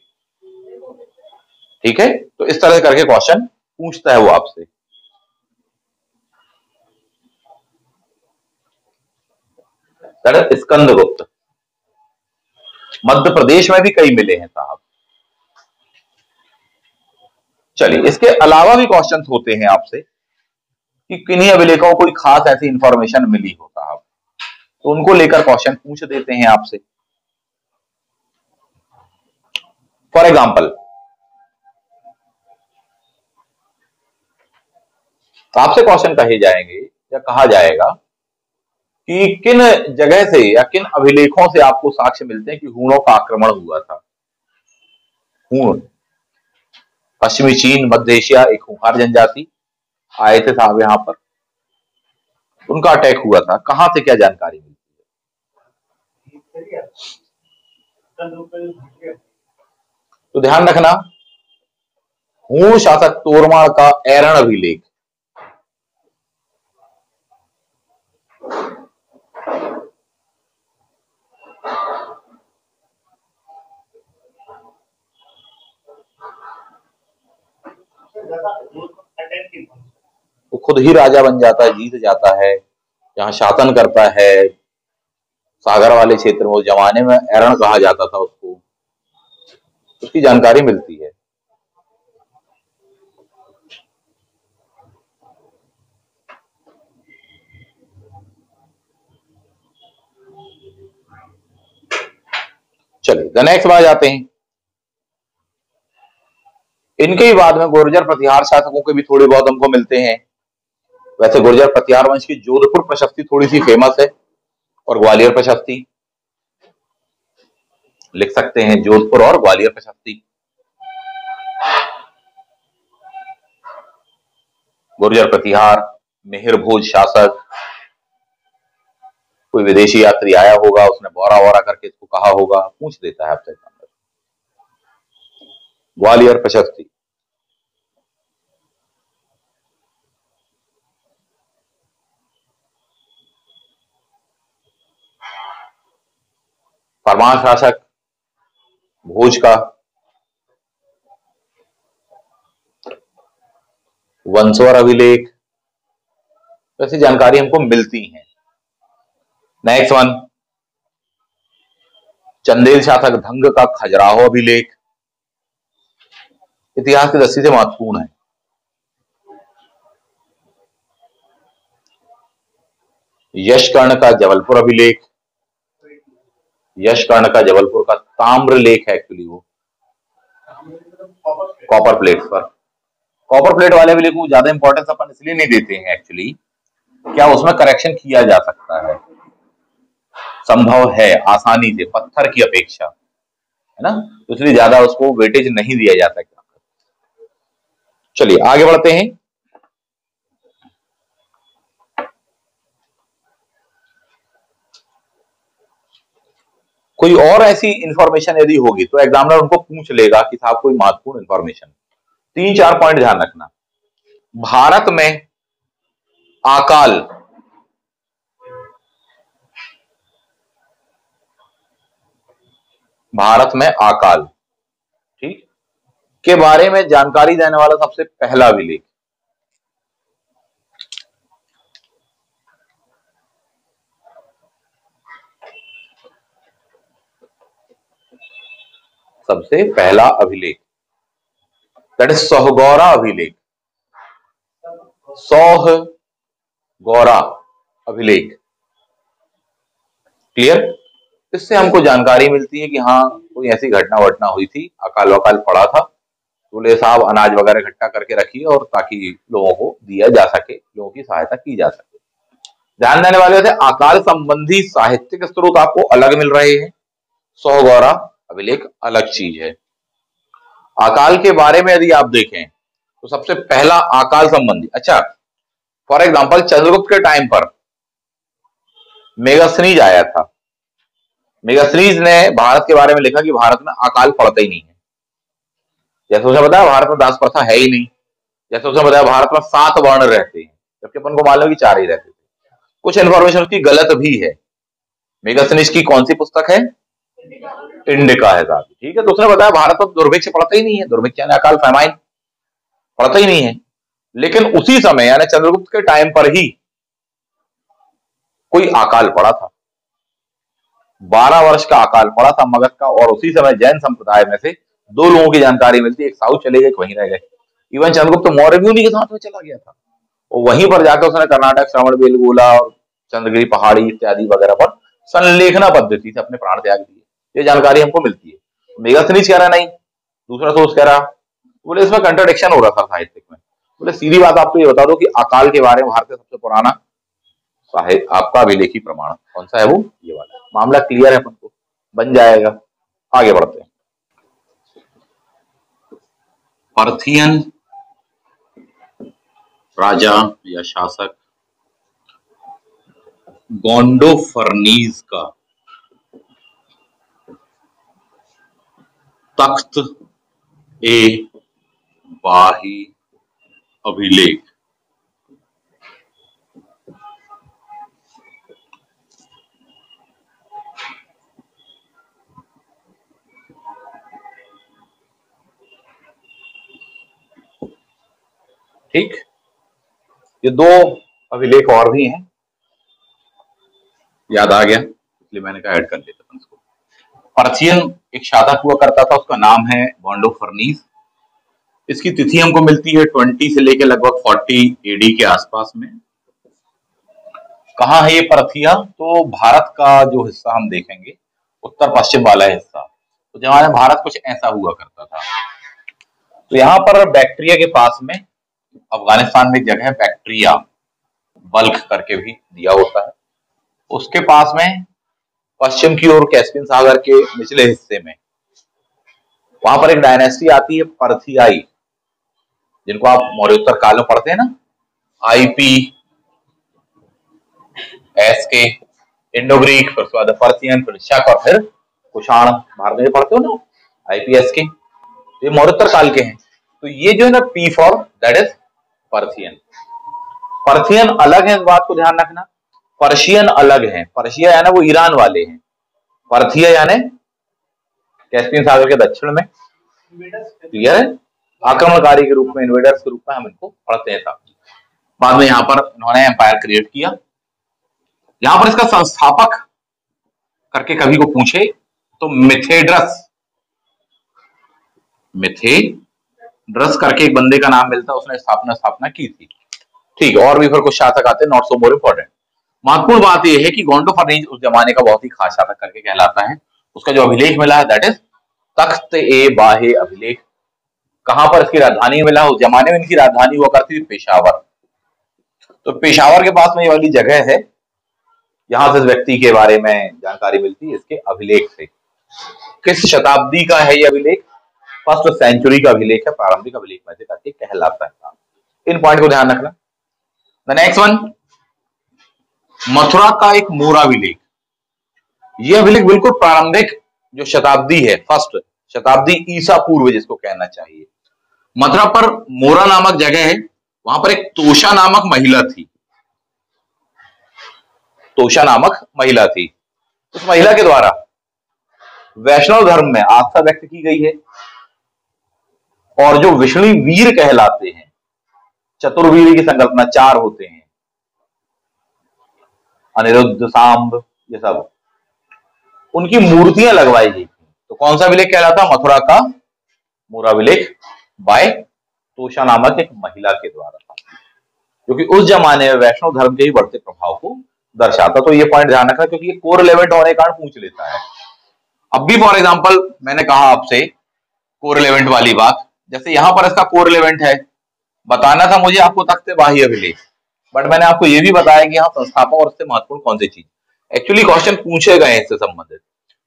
ठीक है। तो इस तरह करके क्वेश्चन पूछता है वो आपसे। स्कंदगुप्त मध्य प्रदेश में भी कई मिले हैं साहब। चलिए, इसके अलावा भी क्वेश्चंस होते हैं आपसे कि किन्हीं अभिलेखों को कोई खास ऐसी इंफॉर्मेशन मिली हो साहब, तो उनको लेकर क्वेश्चन पूछ देते हैं आपसे। फॉर एग्जाम्पल, आपसे क्वेश्चन कहे जाएंगे या कहा जाएगा कि किन जगह से या किन अभिलेखों से आपको साक्ष्य मिलते हैं कि हूणों का आक्रमण हुआ था। हूण पश्चिमी चीन, मध्य एशिया, एक खूंखार जनजाति आए थे साहब यहां पर, उनका अटैक हुआ था, कहां से क्या जानकारी मिलती है। तो ध्यान रखना, हूण शासक तोरमाड़ का एरण अभिलेख वो खुद ही राजा बन जाता है, जीत जाता है, जहां शासन करता है सागर वाले क्षेत्र में, उस जमाने में एरण कहा जाता था उसको, उसकी जानकारी मिलती है। चलिए द नेक्स्ट बार जाते हैं। इनके ही बाद में गुर्जर प्रतिहार शासकों के भी थोड़े बहुत हमको मिलते हैं। वैसे गुर्जर प्रतिहार वंश की जोधपुर प्रशस्ति थोड़ी सी फेमस है, और ग्वालियर प्रशस्ति लिख सकते हैं, जोधपुर और ग्वालियर प्रशस्ति। गुर्जर प्रतिहार, मेहर भोज शासक, कोई विदेशी यात्री आया होगा, उसने बोरा वोरा करके इसको कहा होगा, पूछ देता है आपसे। ग्वालियर प्रशस्ति, फरमान शासक भोज का, वंसवर अभिलेख, ऐसी जानकारी हमको मिलती है। नेक्स्ट वन, चंदेल शासक धंग का खजुराहो अभिलेख, इतिहास की दृष्टि से महत्वपूर्ण है। यशकर्ण का जबलपुर अभिलेख, यशकर्ण का जबलपुर का ताम्र लेख है एक्चुअली वो, कॉपर प्लेट पर। कॉपर प्लेट वाले अभिलेख को ज्यादा इंपॉर्टेंस अपन इसलिए नहीं देते हैं एक्चुअली, क्या उसमें करेक्शन किया जा सकता है, संभव है आसानी से, पत्थर की अपेक्षा, है ना, तो इसलिए ज्यादा उसको वेटेज नहीं दिया जाता। चलिए आगे बढ़ते हैं। कोई और ऐसी इंफॉर्मेशन यदि होगी तो एग्जामिनर उनको पूछ लेगा कि साहब कोई महत्वपूर्ण इंफॉर्मेशन। 3-4 पॉइंट ध्यान रखना। भारत में अकाल, भारत में अकाल, ठीक, के बारे में जानकारी देने वाला सबसे पहला अभिलेख, सबसे पहला अभिलेख, दैट इज सोहगौरा अभिलेख, सोहगौरा अभिलेख। क्लियर? इससे हमको जानकारी मिलती है कि हाँ कोई ऐसी घटना हुई थी, अकाल वकाल पड़ा था, बोले साहब अनाज वगैरह इकट्ठा करके रखिए और ताकि लोगों को दिया जा सके, लोगों की सहायता की जा सके। ध्यान देने वाले थे, अकाल संबंधी साहित्यिक स्रोत आपको अलग मिल रहे हैं, सोहगौरा अभिलेख अलग चीज है। अकाल के बारे में यदि आप देखें तो सबसे पहला अकाल संबंधी, अच्छा फॉर एग्जांपल चंद्रगुप्त के टाइम पर मेगास्थनीज आया था, मेगास्थनीज ने भारत के बारे में लिखा कि भारत में अकाल पड़ता ही नहीं है। जैसे उसने बताया भारत में दास प्रथा है ही नहीं, जैसे उसने बताया भारत में 7 वर्ण रहते हैं, जबकि अपन को मालूम है कि 4 ही रहते थे। कुछ इन्फॉर्मेशन उसकी गलत भी है। मेगास्थनीज की कौन सी पुस्तक है? इंडिका है साहब, ठीक है। तो उसने बताया भारत में दुर्भिक्ष पड़ता ही नहीं है, दुर्भिक्ष यानी अकाल फैमाइन पड़ता ही नहीं है। लेकिन उसी समय यानी चंद्रगुप्त के टाइम पर ही कोई अकाल पड़ा था, 12 वर्ष का अकाल पड़ा था मगध का, और उसी समय जैन संप्रदाय में से 2 लोगों की जानकारी मिलती है, एक साउथ चले गए, एक वहीं रह गए। इवन चंद्रगुप्त मौर्य भी उन्हीं के साथ में चला गया था, और वहीं पर जाकर उसने कर्नाटक, श्रवण बेलगोला और चंद्रगिरी पहाड़ी इत्यादि वगैरह पर संलेखना पद्धति से अपने प्राण त्याग दिए। ये जानकारी हमको मिलती है। मेगास्थनीज कह रहा नहीं, दूसरा सोर्स कह रहा, बोले इसमें कंट्राडिक्शन हो रहा था साहित्य में। बोले सीधी बात आपको ये बता दो कि अकाल के बारे में भारत का सबसे पुराना साहित्य आपका अभिलेखी प्रमाण कौन सा है? वो ये वाला। मामला क्लियर है, अपन को बन जाएगा। आगे बढ़ते हैं। पार्थियन राजा या शासक गोंडोफर्नीज का तख्त ए बाही अभिलेख, ठीक, ये 2 अभिलेख और भी हैं, याद आ गया इसलिए मैंने कहा ऐड कर लेते हैं इसको। पार्थियन एक शासक हुआ करता था, उसका नाम है गोंडोफर्नीज। इसकी तिथि हमको मिलती है 20 से लेकर लगभग 40 एडी के आसपास में। कहाँ है ये पार्थिया? तो भारत का जो हिस्सा हम देखेंगे, उत्तर पश्चिम वाला हिस्सा, तो जमाने में भारत कुछ ऐसा हुआ करता था। तो यहाँ पर बैक्ट्रिया के पास में, अफगानिस्तान में एक जगह है बैक्ट्रिया, बल्ख करके भी दिया होता है, उसके पास में पश्चिम की ओर कैस्पियन सागर के निचले हिस्से में, वहां पर एक डायनेस्टी आती है पार्थियाई, जिनको आप मौर्योत्तर काल में पढ़ते हैं ना, IPSK, इंडो ग्रीक, फिर उसके बाद पर्सियन, फिर शक और फिर कुषाण। भारत में पढ़ते हो ना आईपीएस के, ये मौर्योत्तर काल के हैं। तो ये जो है ना P for that is Persian. Persian अलग है, इस बात को ध्यान रखना। पर्शियन अलग है, पर्शिया यानी वो ईरान वाले हैं, पर्थिया यानी कैस्पियन सागर के दक्षिण में। क्लियर है? आक्रमणकारी के रूप में, इन्वेडर्स के रूप में हम इनको पढ़ते हैं। बाद में यहां पर इन्होंने एम्पायर क्रिएट किया। यहां पर इसका संस्थापक करके कभी को पूछे तो मिथेड्रस, मिथेड्रस करके एक बंदे का नाम मिलता है, उसने स्थापना की थी। ठीक है, और भी फिर कुछ शासक आते हैं, नॉट सो मोर इंपॉर्टेंट। महत्वपूर्ण बात यह है कि गोंडो फर्नीज उस जमाने का बहुत ही खास शासक करके कहलाता है। उसका जो अभिलेख मिला है दैट इज तख्त ए बाहे अभिलेख। कहां पर इसकी राजधानी मिला? उस जमाने में इनकी राजधानी हुआ करती थी पेशावर। तो पेशावर के पास में ये वाली जगह है, यहां से इस व्यक्ति के बारे में जानकारी मिलती है इसके अभिलेख से। किस शताब्दी का है ये अभिलेख? फर्स्ट सेंचुरी का अभिलेख है, प्रारंभिक अभिलेख में से करके कहलाता है। इन पॉइंट को ध्यान रखना। द नेक्स्ट वन, मथुरा का एक मोरा अभिलेख। यह अभिलेख बिल्कुल प्रारंभिक जो शताब्दी है, फर्स्ट शताब्दी ईसा पूर्व जिसको कहना चाहिए। मथुरा पर मोरा नामक जगह है, वहां पर एक तोषा नामक महिला थी। तोषा नामक महिला थी। उस महिला के द्वारा वैष्णव धर्म में आस्था व्यक्त की गई है। और जो विष्णु वीर कहलाते हैं, चतुर्वीर की संकल्पना 4 होते हैं, अनिरुद्ध, सांब, ये सब, उनकी मूर्तियां लगवाई गई थी। तो कौन सा अभिलेख कहलाता? मथुरा का मोरा अभिलेख बाय तोषा नामक एक महिला के द्वारा था, जो कि उस जमाने में वैष्णव धर्म के ही बढ़ते प्रभाव को दर्शाता। तो ये पॉइंट ध्यान रखना, क्योंकि ये कोरिलेवेंट होने के कारण पूछ लेता है। अब भी फॉर एग्जांपल मैंने कहा आपसे कोरिलेवेंट वाली बात, जैसे यहां पर इसका कोरिलेवेंट है, बताना था मुझे आपको तख्त बाह्य अभिलेख, बट मैंने आपको यह भी बताया कि यहाँ संस्थापक और उससे महत्वपूर्ण कौन सी चीज एक्चुअली क्वेश्चन पूछे गए इससे संबंधित।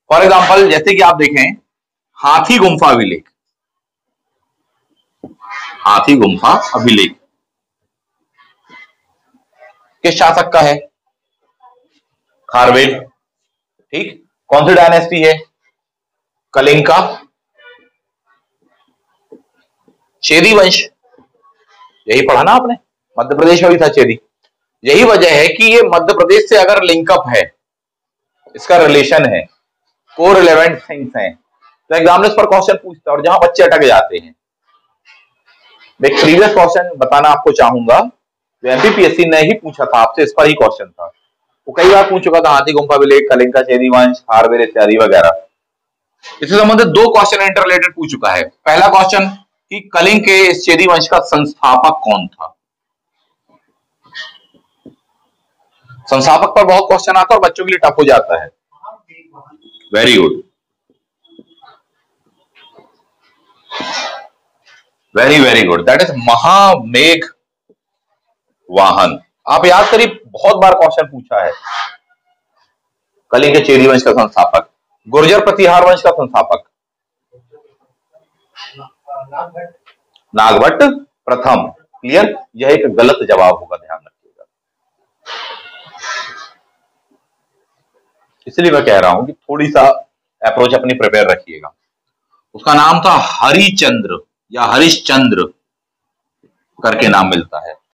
फॉर एग्जांपल जैसे कि आप देखें हाथी गुम्फा अभिलेख, हाथी गुम्फा अभिलेख किस शासक का है? खारवेल। ठीक, कौन सी डायनेस्टी है? कलिंग का चेदी वंश। यही पढ़ा ना आपने, मध्य प्रदेश में भी था चेदी। यही वजह है कि ये मध्य प्रदेश से अगर लिंकअप है, इसका रिलेशन है, कोरिलेवेंट थिंग्स हैं, तो एग्जामिनर्स पर क्वेश्चन पूछता है। और जहां बच्चे अटक जाते हैं, मैं एक प्रीवियस क्वेश्चन बताना आपको चाहूंगा, जो एमपीपीएससी ने ही पूछा था आपसे, इस पर ही क्वेश्चन था। वो कई बार पूछ चुका था, हाथी गुम्फा अभिलेख, कलिंग का चेदी वंश, खारवेल इत्यादि वगैरह। इससे संबंधित 2 क्वेश्चन इंटर रिलेटेड पूछ चुका है। पहला क्वेश्चन कि कलिंग के इस चेदी वंश का संस्थापक कौन था? संस्थापक पर बहुत क्वेश्चन आता है और बच्चों के लिए टफ हो जाता है। Very good, very very good, that is Mahamegha vahana. आप याद करिए, बहुत बार क्वेश्चन पूछा है। कलिंग के चेदी वंश का संस्थापक, गुर्जर प्रतिहार वंश का संस्थापक नागभट्ट प्रथम। क्लियर? यह एक गलत जवाब होगा, ध्यान रखिएगा। इसलिए मैं कह रहा हूं कि थोड़ी सा अप्रोच अपनी प्रिपेयर रखिएगा। उसका नाम था हरिचंद्र या हरिश्चंद्र करके नाम मिलता है।